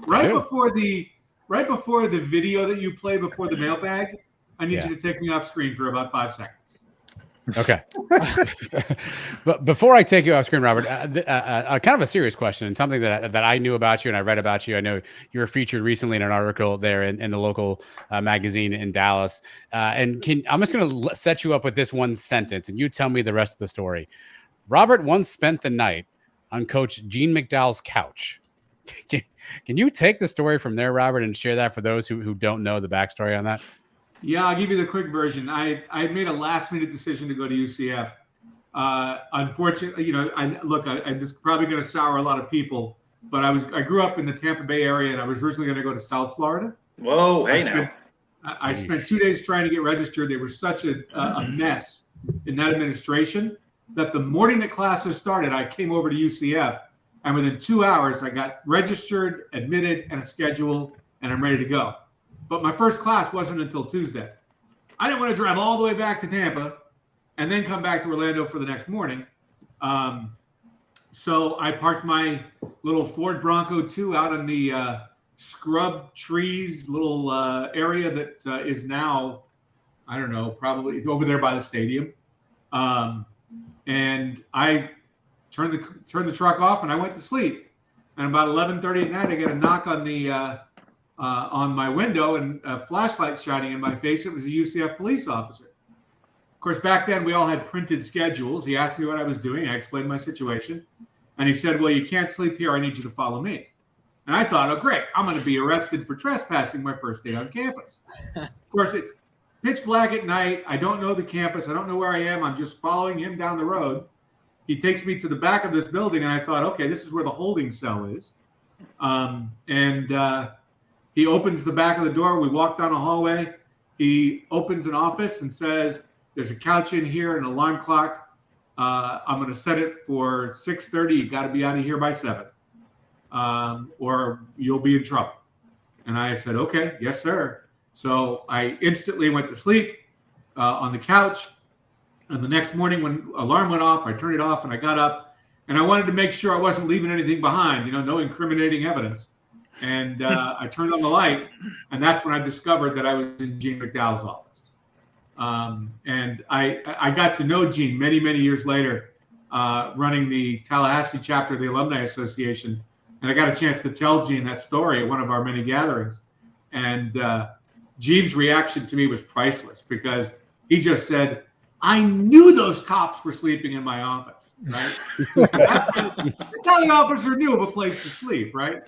Right before the video that you played before the mailbag, I need you to take me off screen for about 5 seconds. Okay. But before I take you off screen, Robert, kind of a serious question and something that I knew about you and I read about you. I know you were featured recently in an article there in the local magazine in Dallas. I'm just going to set you up with this one sentence and you tell me the rest of the story. Robert once spent the night on Coach Gene McDowell's couch. Can you take the story from there, Robert, and share that for those who don't know the backstory on that? Yeah, I'll give you the quick version. I made a last-minute decision to go to UCF. Unfortunately, this is probably going to sour a lot of people, but I grew up in the Tampa Bay area, and I was originally going to go to South Florida. Whoa, I spent 2 days trying to get registered. They were such a mess in that administration that the morning that classes started, I came over to UCF, and within 2 hours, I got registered, admitted, and a schedule, and I'm ready to go. But my first class wasn't until Tuesday. I didn't want to drive all the way back to Tampa and then come back to Orlando for the next morning. So I parked my little Ford Bronco 2 out in the scrub trees little area that is now, I don't know, probably over there by the stadium. And I turned the truck off and I went to sleep. And about 11:30 at night, I get a knock on my window and a flashlight shining in my face. It was a UCF police officer. Of course, back then we all had printed schedules. He asked me what I was doing. I explained my situation. And he said, "Well, you can't sleep here. I need you to follow me." And I thought, oh, great. I'm going to be arrested for trespassing my first day on campus. Of course, it's pitch black at night. I don't know the campus. I don't know where I am. I'm just following him down the road. He takes me to the back of this building. And I thought, okay, this is where the holding cell is. He opens the back of the door. We walk down a hallway. He opens an office and says, "There's a couch in here, an alarm clock. I'm going to set it for 6:30. You got to be out of here by 7, or you'll be in trouble." And I said, "Okay, yes, sir." So I instantly went to sleep on the couch. And the next morning when alarm went off, I turned it off and I got up. And I wanted to make sure I wasn't leaving anything behind, no incriminating evidence. And I turned on the light, and that's when I discovered that I was in Gene McDowell's office. And I got to know Gene many, many years later, running the Tallahassee chapter of the Alumni Association. And I got a chance to tell Gene that story at one of our many gatherings. And Gene's reaction to me was priceless because he just said, "I knew those cops were sleeping in my office," right? That's how the officer knew of a place to sleep, right?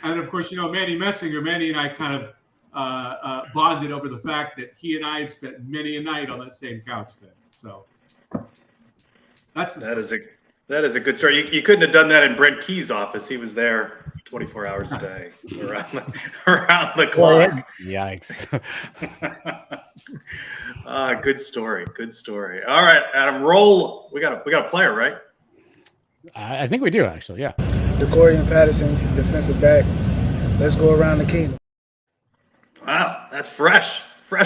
And of course, Manny and I kind of bonded over the fact that he and I had spent many a night on that same couch then. So that is a good story. You couldn't have done that in Brent Key's office. He was there 24 hours a day around the clock. Yikes. Good story. Good story. All right, Adam, roll. We got a player, right? I think we do, actually. Yeah. DeCorian Patterson, defensive back. Let's go around the kingdom. Wow, that's fresh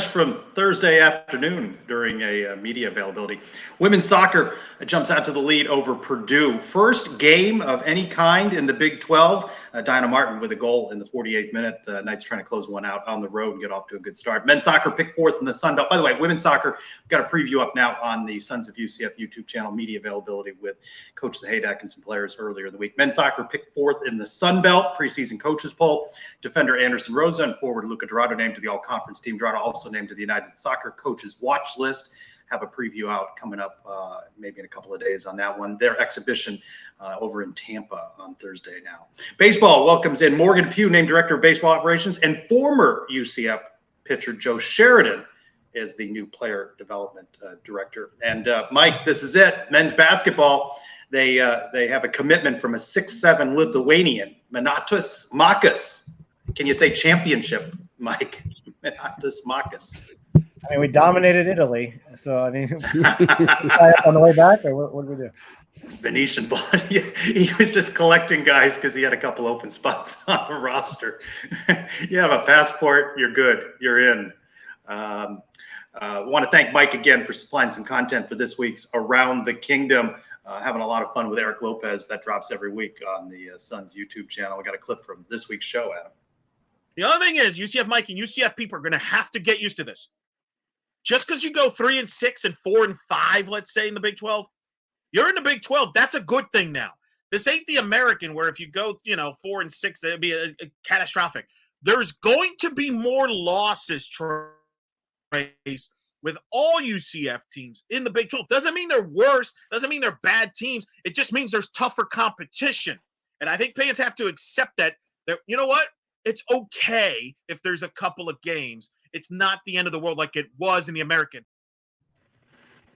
from Thursday afternoon during a media availability. Women's soccer jumps out to the lead over Purdue. First game of any kind in the Big 12. Dinah Martin with a goal in the 48th minute. Knights trying to close one out on the road and get off to a good start. Men's soccer picked fourth in the Sun Belt. By the way, women's soccer, we've got a preview up now on the Sons of UCF YouTube channel, media availability with Coach Zahaydak and some players earlier in the week. Men's soccer picked fourth in the Sun Belt preseason coaches poll. Defender Anderson Rosa and forward Luca Dorado named to the all-conference team. Dorado also named to the United Soccer Coaches Watch List. have a preview out coming up maybe in a couple of days on that one. Their exhibition over in Tampa on Thursday now. Baseball welcomes in Morgan Pugh, named Director of Baseball Operations, and former UCF pitcher Joe Sheridan as the new player development director. And Mike, this is it. Men's basketball, they have a commitment from a 6'7" Lithuanian, Minatas Makas. Can you say championship, Mike? Minatas Makas. I mean, we dominated Italy. So, I mean, on the way back, or what did we do? Venetian blood. He was just collecting guys because he had a couple open spots on the roster. You have a passport, you're good. You're in. Want to thank Mike again for supplying some content for this week's Around the Kingdom. Having a lot of fun with Eric Lopez. That drops every week on the Suns YouTube channel. We got a clip from this week's show, Adam. The other thing is UCF Mike and UCF people are going to have to get used to this. Just because you go 3-6 and 4-5, let's say in the Big 12, you're in the Big 12. That's a good thing now. This ain't the American where if you go, 4-6, it'd be a catastrophic. There's going to be more losses, Trace, with all UCF teams in the Big 12. Doesn't mean they're worse. Doesn't mean they're bad teams. It just means there's tougher competition. And I think fans have to accept that you know what? It's okay if there's a couple of games. It's not the end of the world like it was in the American.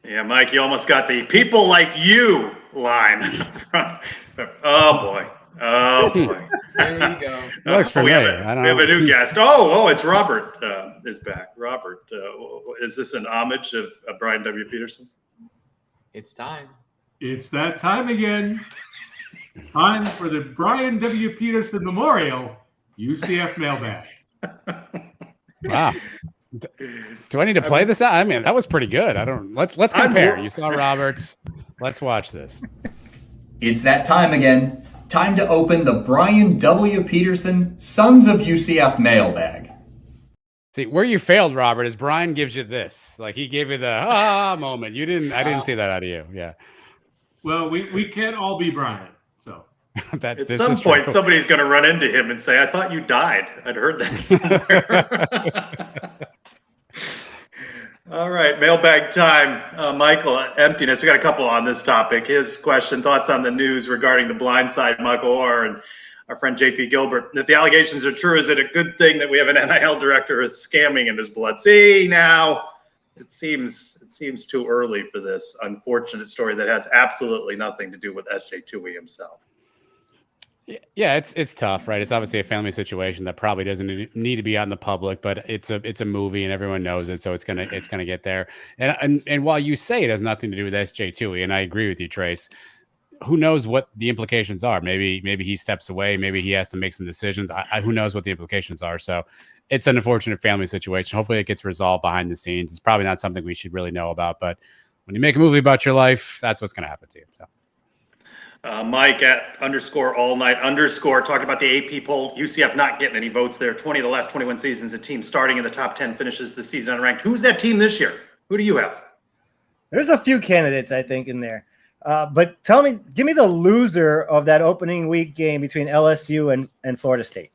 Yeah, Mike, you almost got the people like you line. Oh, boy. Oh, boy. There you go. Looks familiar. We have a new guest. Oh, it's Robert is back. Robert, is this an homage of Brian W. Peterson? It's time. It's that time again. Time for the Brian W. Peterson Memorial UCF Mailbag. Wow. Do I need to play this out? I mean, that was pretty good. Let's compare. You saw Roberts. Let's watch this. It's that time again. Time to open the Brian W. Peterson Sons of UCF Mailbag. See, where you failed, Robert, is Brian gives you this. Like he gave you the moment. I didn't see that out of you. Yeah. Well, we can't all be Brian. So at some point, somebody's going to run into him and say, "I thought you died." I'd heard that somewhere. All right, mailbag time. Michael, emptiness. We got a couple on this topic. His question: thoughts on the news regarding the blindside, Michael Orr and our friend JP Gilbert. If the allegations are true, is it a good thing that we have an NIL director who's scamming in his blood? See, now it seems too early for this unfortunate story that has absolutely nothing to do with SJ Tui himself. Yeah, it's tough, right? It's obviously a family situation that probably doesn't need to be out in the public, but it's a movie and everyone knows it, so it's gonna get there. And while you say it has nothing to do with SJ Tui, and I agree with you, Trace, who knows what the implications are? Maybe he steps away, maybe he has to make some decisions. Who knows what the implications are? So it's an unfortunate family situation. Hopefully it gets resolved behind the scenes. It's probably not something we should really know about, but when you make a movie about your life, that's what's going to happen to you. So. Mike at _all_night_ talking about the AP poll. UCF not getting any votes there. 20 of the last 21 seasons, a team starting in the top 10 finishes the season unranked. Who's that team this year? Who do you have? There's a few candidates, I think, in there. But give me the loser of that opening week game between LSU and Florida State.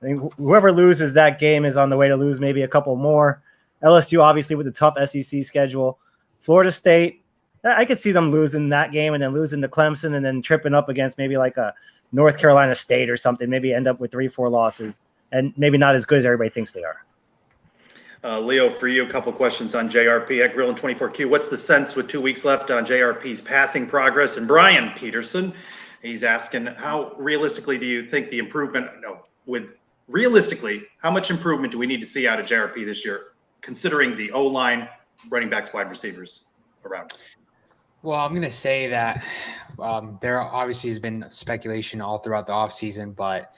I mean, whoever loses that game is on the way to lose maybe a couple more. LSU, obviously, with the tough SEC schedule. Florida State, I could see them losing that game and then losing to Clemson and then tripping up against maybe like a North Carolina State or something, maybe end up with 3-4 losses and maybe not as good as everybody thinks they are. Leo, for you, a couple questions on JRP at Grill and 24Q. What's the sense with 2 weeks left on JRP's passing progress? And Brian Peterson, he's asking, how realistically do you think the improvement, realistically, how much improvement do we need to see out of JRP this year, considering the O-line, running backs, wide receivers around? Well, I'm going to say that there obviously has been speculation all throughout the offseason, but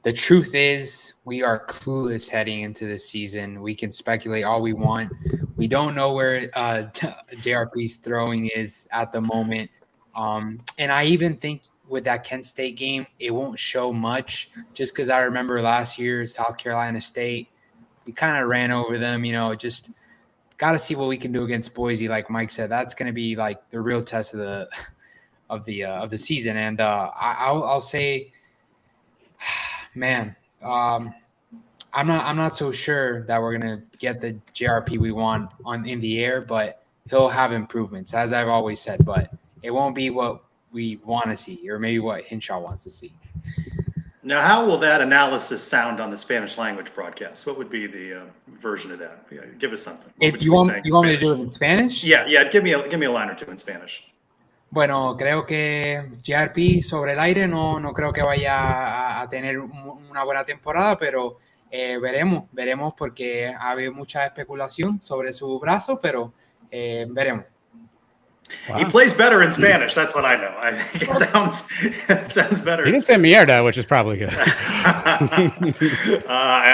the truth is we are clueless heading into this season. We can speculate all we want. We don't know where JRP's throwing is at the moment. And I even think with that Kent State game, it won't show much just because I remember last year, South Carolina State, we kind of ran over them, just – got to see what we can do against Boise. Like Mike said, that's going to be like the real test of the season. And I'll say, man, I'm not so sure that we're going to get the JRP we want in the air, but he'll have improvements, as I've always said, but it won't be what we want to see, or maybe what Hinshaw wants to see. Now, how will that analysis sound on the Spanish language broadcast? What would be the version of that? Give us something. If you want me to do it in Spanish? Yeah. Give me a line or two in Spanish. Bueno, creo que JRP sobre el aire no creo que vaya a tener una buena temporada, pero veremos porque ha habido mucha especulación sobre su brazo, pero veremos. Wow. He plays better in Spanish. That's what I know. I think it sounds better. He didn't say mierda, which is probably good. At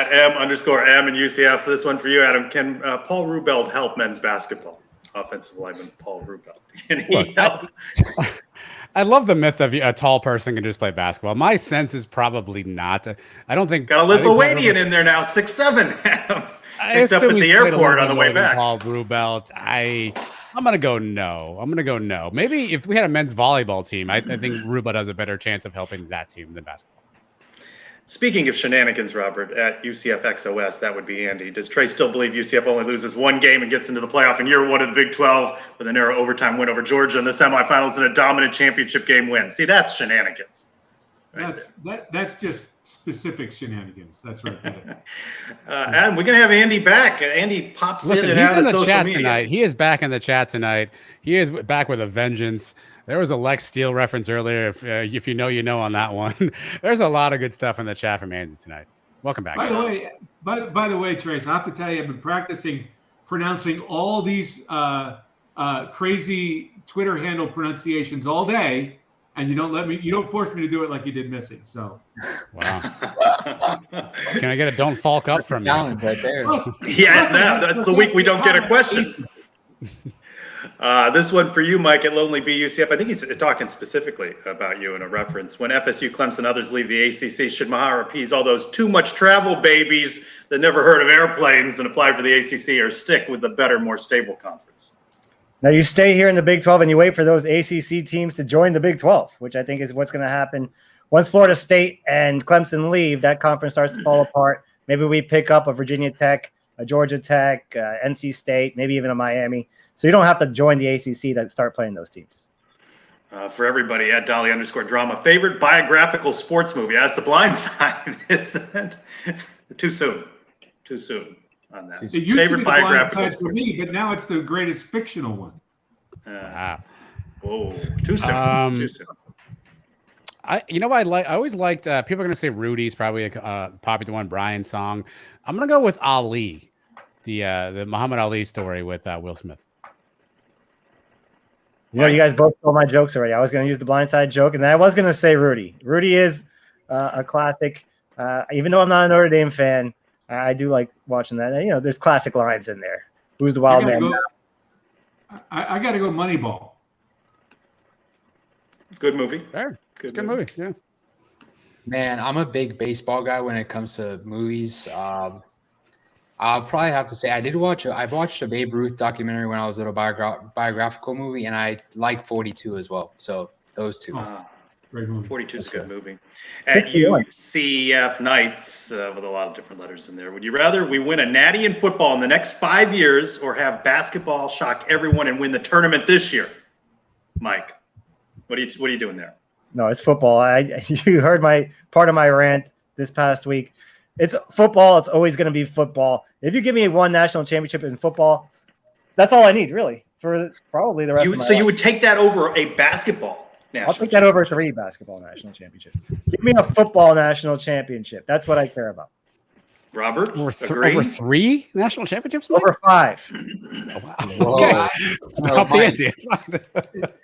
M_M in UCF. This one for you, Adam. Can Paul Rubeld help men's basketball? Offensive lineman Paul Rubeld. Can he help? I love the myth of a tall person can just play basketball. My sense is probably not. I don't think. Got a Lithuanian in there now, 6'7". I Picked up at the airport on the way back. Paul Rubelt. I'm going to go no. Maybe if we had a men's volleyball team, I think Rubelt has a better chance of helping that team than basketball. Speaking of shenanigans, Robert, at UCF XOS, that would be handy. Does Trey still believe UCF only loses one game and gets into the playoff in year one of the Big 12 with a narrow overtime win over Georgia in the semifinals and a dominant championship game win? See, that's shenanigans. That's just specific shenanigans. That's right there. Adam, we're going to have Andy back. Andy pops in and out of social media. He's in the chat tonight. He is back in the chat tonight. He is back with a vengeance. There was a Lex Steele reference earlier. If you know, you know on that one. There's a lot of good stuff in the chat from Andy tonight. Welcome back. By the way, Trace, I have to tell you, I've been practicing pronouncing all these crazy Twitter handle pronunciations all day, and you don't force me to do it like you did Missy. So, wow. Can I get a don't falk up from you? Right there. Yeah, that's the week we don't get a question. This one for you, Mike, at Lonely B UCF. I think he's talking specifically about you in a reference. When FSU, Clemson, others leave the ACC, should Mahara appease all those too much travel babies that never heard of airplanes and apply for the ACC, or stick with the better, more stable conference? Now you stay here in the Big 12 and you wait for those ACC teams to join the Big 12, which I think is what's going to happen. Once Florida State and Clemson leave, that conference starts to fall apart. Maybe we pick up a Virginia Tech, a Georgia Tech, NC State, maybe even a Miami. So you don't have to join the ACC to start playing those teams. For everybody, at Dolly_drama, favorite biographical sports movie? That's The Blind Side. It's too soon on that. It used favorite to be biographical for me, but now it's the greatest fictional one. Wow. Whoa, too soon. Too soon. I always liked. People are going to say Rudy's probably a popular one. Brian's song. I'm going to go with Ali, the Muhammad Ali story with Will Smith. You know, you guys both stole my jokes already. I was going to use the blindside joke, and then I was going to say Rudy. Rudy is a classic. Even though I'm not a Notre Dame fan, I do like watching that. You know, there's classic lines in there. Who's the wild man? I got to go Moneyball. Good movie. Fair. Good movie. Yeah. Man, I'm a big baseball guy when it comes to movies. I'll probably have to say I watched a Babe Ruth documentary when I was a little biographical movie, and I like 42 as well. So those two. Great movie. 42 is a good movie. At UCF Knights, with a lot of different letters in there. Would you rather we win a natty in football in the next 5 years, or have basketball shock everyone and win the tournament this year? Mike, what are you doing there? No, it's football. You heard part of my rant this past week. It's football. It's always going to be football. If you give me one national championship in football, that's all I need, really, for probably the rest of my life. So you would take that over a basketball national? I'll take that over 3 basketball national championships. Give me a football national championship. That's what I care about. Robert, over 3 national championships? Over 5. Oh, wow. Okay.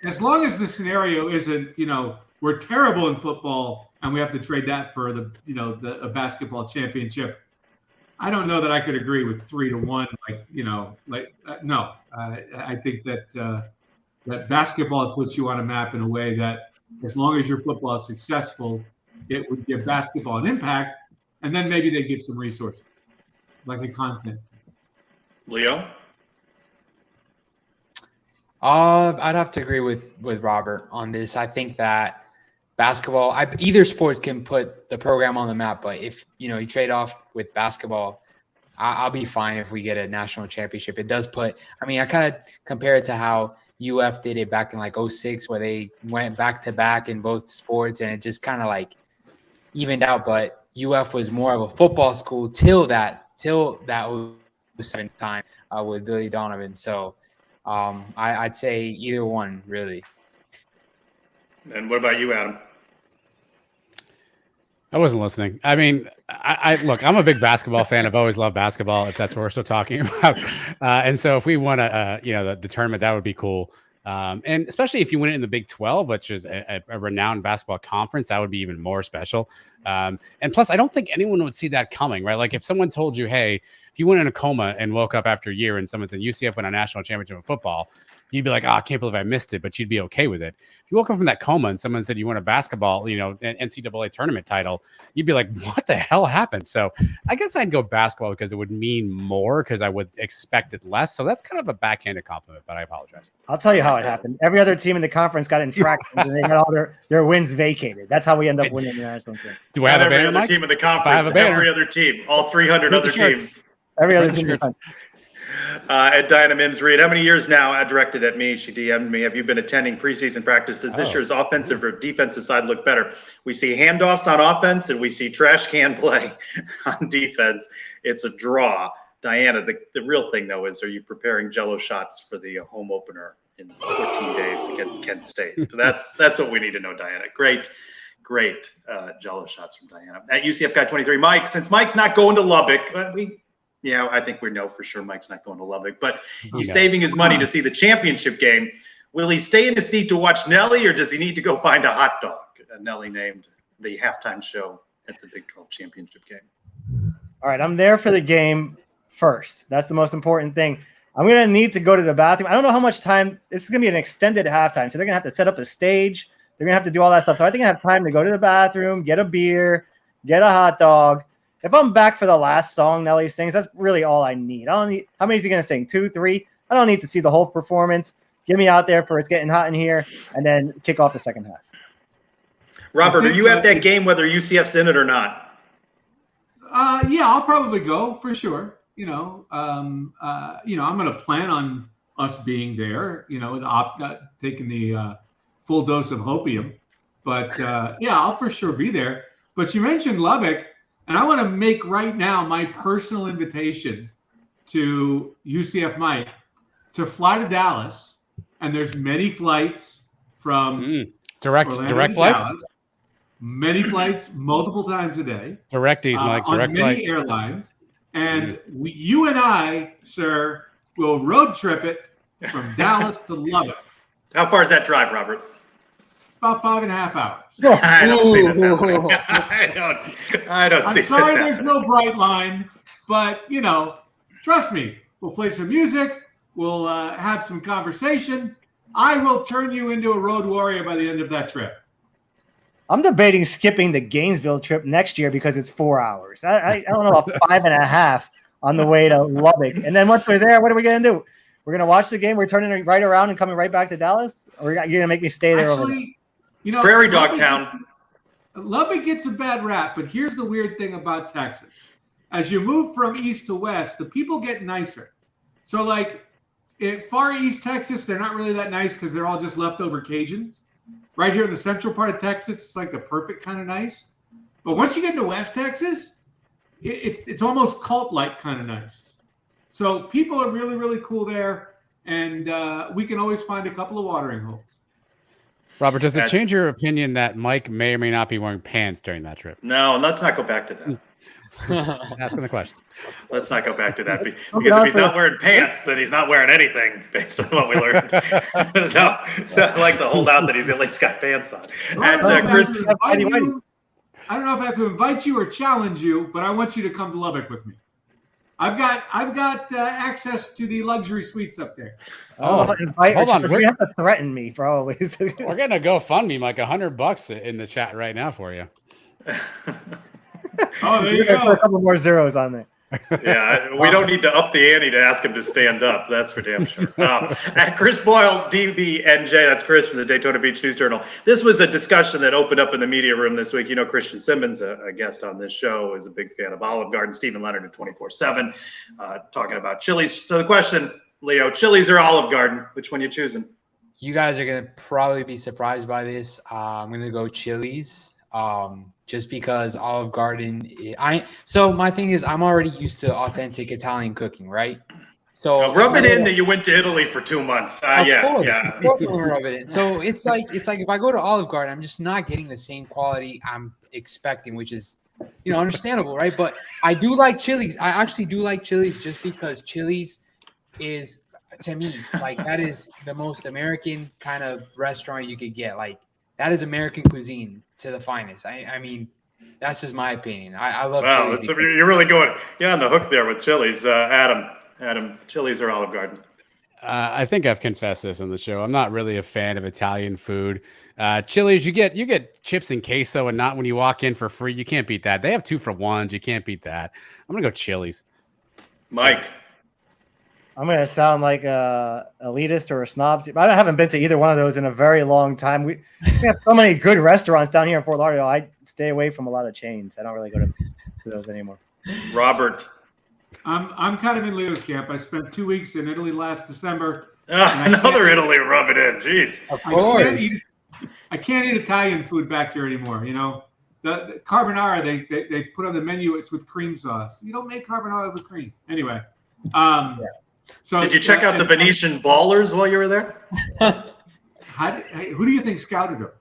As long as the scenario isn't, we're terrible in football and we have to trade that for a basketball championship. I don't know that I could agree with 3-1. No. I think that that basketball puts you on a map in a way that, as long as your football is successful, it would give basketball an impact, and then maybe they get some resources, like a content. Leo? I'd have to agree with Robert on this. I think that basketball, either sports can put the program on the map, but if you trade off with basketball, I'll be fine if we get a national championship. It does put, I mean, I kind of compare it to how UF did it back in like 06, where they went back to back in both sports, and it just kind of like evened out. But UF was more of a football school till that 07 time with Billy Donovan. So I'd say either one, really. And what about you, Adam? I wasn't listening. I mean, I look, I'm a big basketball fan. I've always loved basketball, if that's what we're still talking about. And so if we won the tournament, that would be cool. And especially if you win it in the Big 12, which is a renowned basketball conference, that would be even more special. And plus, I don't think anyone would see that coming, right? Like if someone told you, hey, if you went in a coma and woke up after a year and someone said UCF won a national championship of football, you'd be like, oh, I can't believe I missed it, but you'd be okay with it. If you woke up from that coma and someone said you won a basketball, NCAA tournament title, you'd be like, what the hell happened? So I guess I'd go basketball because it would mean more because I would expect it less. So that's kind of a backhanded compliment, but I apologize. I'll tell you how it happened. Every other team in the conference got infractions and they got all their wins vacated. That's how we end up winning the national championship. Do I have a banner, every other Mike? team in the conference, every other team, all 300 other teams. Every other team. At Diana Mims Reed, how many years now, directed at me, she DM'd me, have you been attending preseason practice? Does this year's offensive or defensive side look better? We see handoffs on offense and we see trash can play on defense. It's a draw. Diana, the real thing, though, is are you preparing Jell-O shots for the home opener in 14 days against Kent State? So that's what we need to know, Diana. Great Jell-O shots from Diana. At UCF Guy 23, Mike, since Mike's not going to Lubbock, I think we know for sure Mike's not going to Lubbock, but he's saving his money to see the championship game. Will he stay in his seat to watch Nelly, or does he need to go find a hot dog? Nelly named the halftime show at the Big 12 championship game. All right, I'm there for the game first. That's the most important thing. I'm going to need to go to the bathroom. I don't know how much time. This is going to be an extended halftime, so they're going to have to set up a stage. They're going to have to do all that stuff. So I think I have time to go to the bathroom, get a beer, get a hot dog. If I'm back for the last song Nelly sings, that's really all I need. I don't need. How many is he going to sing? 2, 3? I don't need to see the whole performance. Get me out there for It's Getting Hot in Here, and then kick off the second half. Robert, are you at that game whether UCF's in it or not? Yeah, I'll probably go for sure. I'm going to plan on us being there. Taking the full dose of hopium, but I'll for sure be there. But you mentioned Lubbock. And I want to make right now my personal invitation to UCF Mike to fly to Dallas. And there's many flights from direct flights. Dallas, many flights, multiple times a day. Directies, Mike. Direct on many flight. airlines. And you and I, sir, will road trip it from Dallas to Lubbock. How far is that drive, Robert? About 5.5 hours. I don't see this happening. I don't see this I'm sorry happening. there's no bright line, but, trust me, we'll play some music. We'll have some conversation. I will turn you into a road warrior by the end of that trip. I'm debating skipping the Gainesville trip next year because it's 4 hours. I don't know about 5.5 on the way to Lubbock. And then once we're there, what are we going to do? We're going to watch the game. We're turning right around and coming right back to Dallas? Or you're going to make me stay there overnight? Prairie Dog Town. Lubbock gets a bad rap, but here's the weird thing about Texas. As you move from east to west, the people get nicer. So, like, far east Texas, they're not really that nice because they're all just leftover Cajuns. Right here in the central part of Texas, it's like the perfect kind of nice. But once you get into West Texas, it's almost cult-like kind of nice. So people are really, really cool there, and we can always find a couple of watering holes. Robert, does it change your opinion that Mike may or may not be wearing pants during that trip? No, let's not go back to that. Asking the question. Let's not go back to that because if he's not wearing pants, then he's not wearing anything based on what we learned. It's not like the holdout that he's at least got pants on. And Chris, I don't know if I have to invite you or challenge you, but I want you to come to Lubbock with me. I've got access to the luxury suites up there. Oh, hold on. You have to threaten me, probably. We're gonna go fund me like $100 in the chat right now for you. Oh, there you Put go. a couple more zeros on there. Yeah, we don't need to up the ante to ask him to stand up. That's for damn sure. At Chris Boyle, DBNJ, that's Chris from the Daytona Beach News Journal. This was a discussion that opened up in the media room this week. You know, Christian Simmons, a guest on this show, is a big fan of Olive Garden. Stephen Leonard at 24/7, talking about Chili's. So the question, Leo, Chili's or Olive Garden? Which one you choosing? You guys are gonna probably be surprised by this. I'm gonna go Chili's. Just because Olive Garden, so my thing is I'm already used to authentic Italian cooking, right? So rub it in that you went to Italy for 2 months. Of course I'm gonna rub it in. So it's like if I go to Olive Garden, I'm just not getting the same quality I'm expecting, which is understandable, right? But I do like Chili's. I actually do like Chili's just because Chili's is, to me, like that is the most American kind of restaurant you could get. Like that is American cuisine to the finest. I mean, that's just my opinion. I love Chili's. You're really going on the hook there with Chili's. Adam, Chili's or Olive Garden? I think I've confessed this on the show. I'm not really a fan of Italian food. Chili's, you get chips and queso, and not when you walk in for free. You can't beat that. They have 2 for $1. You can't beat that. I'm gonna go Chili's. Mike. I'm going to sound like a elitist or a snob. I haven't been to either one of those in a very long time. We have so many good restaurants down here in Fort Lauderdale. I stay away from a lot of chains. I don't really go to those anymore. Robert. I'm kind of in Leo's camp. I spent 2 weeks in Italy last December. Another Italy, rub it in. Jeez. Of course. I can't eat Italian food back here anymore. The carbonara they put on the menu, it's with cream sauce. You don't make carbonara with cream. Anyway. So did you check out the Venetian Ballers while you were there? Who do you think scouted her?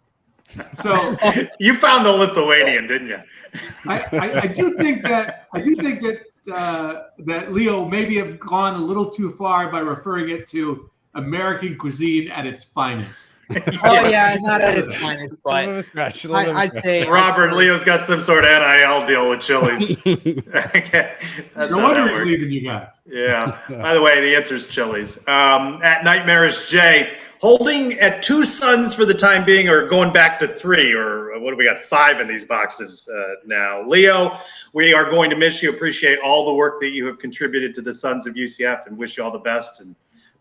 So you found the Lithuanian, didn't you? I do think that that Leo maybe have gone a little too far by referring it to American cuisine at its finest. Oh yeah, not at its finest, but I'd say Robert, Leo's got some sort of NIL deal with Chili's. No wonder he's leaving you guys. Yeah. By the way, the answer is Chili's. At Nightmarish J, holding at 2 sons for the time being, or going back to 3, or what do we got? 5 in these boxes now. Leo, we are going to miss you. Appreciate all the work that you have contributed to the Sons of UCF, and wish you all the best. And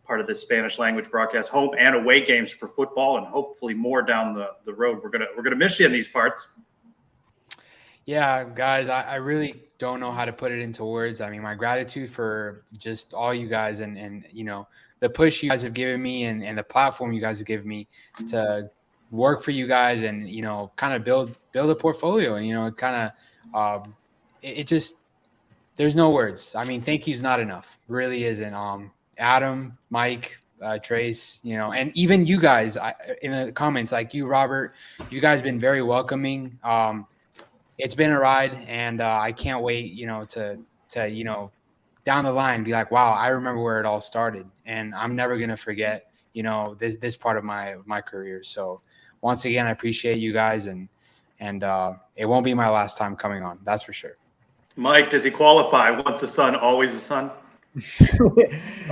part of this Spanish language broadcast, home and away games for football, and hopefully more down the road. We're gonna miss you in these parts. Yeah, guys, I really don't know how to put it into words. I mean, my gratitude for just all you guys and the push you guys have given me and the platform you guys have given me to work for you guys and kind of build a portfolio and kind of it just, there's no words. I mean, thank you's not enough. Really isn't. Adam, Mike, Trace, and even you guys in the comments, like you, Robert, you guys been very welcoming. It's been a ride, and I can't wait, to down the line be like, wow, I remember where it all started, and I'm never gonna forget, this part of my career. So once again, I appreciate you guys, and it won't be my last time coming on. That's for sure. Mike, does he qualify? Once a son, always a son?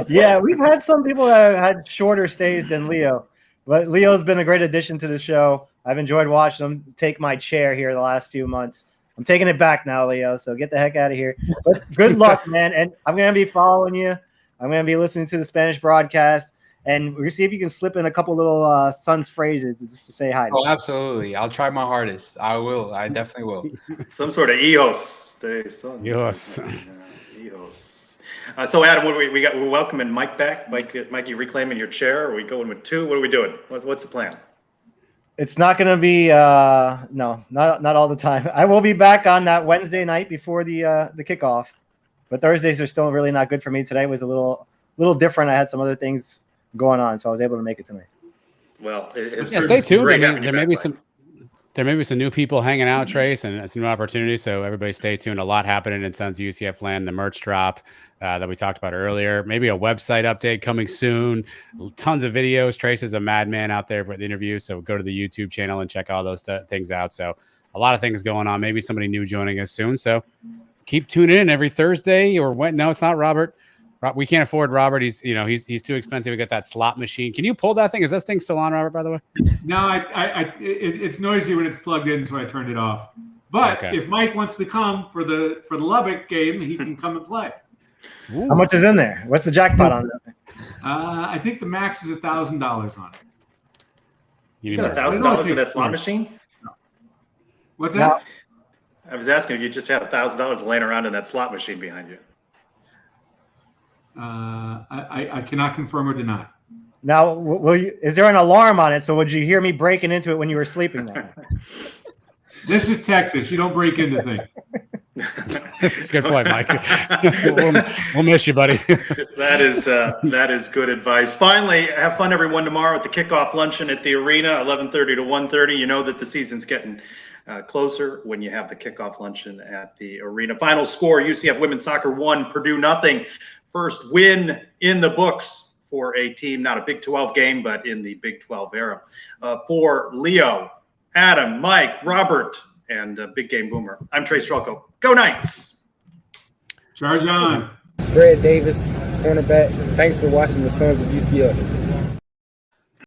Yeah, we've had some people that have had shorter stays than Leo, but Leo's been a great addition to the show. I've enjoyed watching him take my chair here the last few months. I'm taking it back now, Leo, so get the heck out of here. But good luck, man, and I'm going to be following you. I'm going to be listening to the Spanish broadcast, and we'll see if you can slip in a couple little Suns phrases just to say hi. Oh, absolutely. I'll try my hardest. I will. I definitely will. Some sort of Eos Day Suns. Eos. Eos. So, Adam, what we got? We're welcoming Mike back. Mike, you reclaiming your chair? Are we going with 2? What are we doing? What's the plan? It's not going to be no, not all the time. I will be back on that Wednesday night before the kickoff, but Thursdays are still really not good for me. Today was a little different. I had some other things going on, so I was able to make it tonight. Well, stay tuned. There may be some new people hanging out, Trace, and some new opportunities. So everybody stay tuned. A lot happening in Sons UCF land. The merch drop that we talked about earlier. Maybe a website update coming soon. Tons of videos. Trace is a madman out there for the interview. So go to the YouTube channel and check all those things out. So a lot of things going on. Maybe somebody new joining us soon. So keep tuning in every Thursday or when. No, it's not Robert. We can't afford Robert. He's too expensive. We got that slot machine. Can you pull that thing? Is that thing still on, Robert, by the way? No, it's noisy when it's plugged in, so I turned it off. But Okay. if Mike wants to come for the Lubbock game, he can come and play. How much is in there? What's the jackpot on that? I think the max is $1,000 on it. You You need got more. $1,000 in that slot machine? What's Now, that? I was asking if you just had $1,000 laying around in that slot machine behind you. I cannot confirm or deny. now, will you? Is there an alarm on it? So would you hear me breaking into it when you were sleeping there? This is Texas. You don't break into things. That's a good point, Mike. we'll miss you, buddy. That is good advice. Finally, have fun everyone tomorrow at the kickoff luncheon at the arena, 11:30 to 1:30. You know that the season's getting closer when you have the kickoff luncheon at the arena. Final score: UCF women's soccer 1, Purdue 0. First win in the books for a team, not a Big 12 game, but in the Big 12 era. For Leo, Adam, Mike, Robert, and Big Game Boomer, I'm Trey Strelko. Go Knights! Charge on. Fred Davis, cornerback. Thanks for watching the Sons of UCF.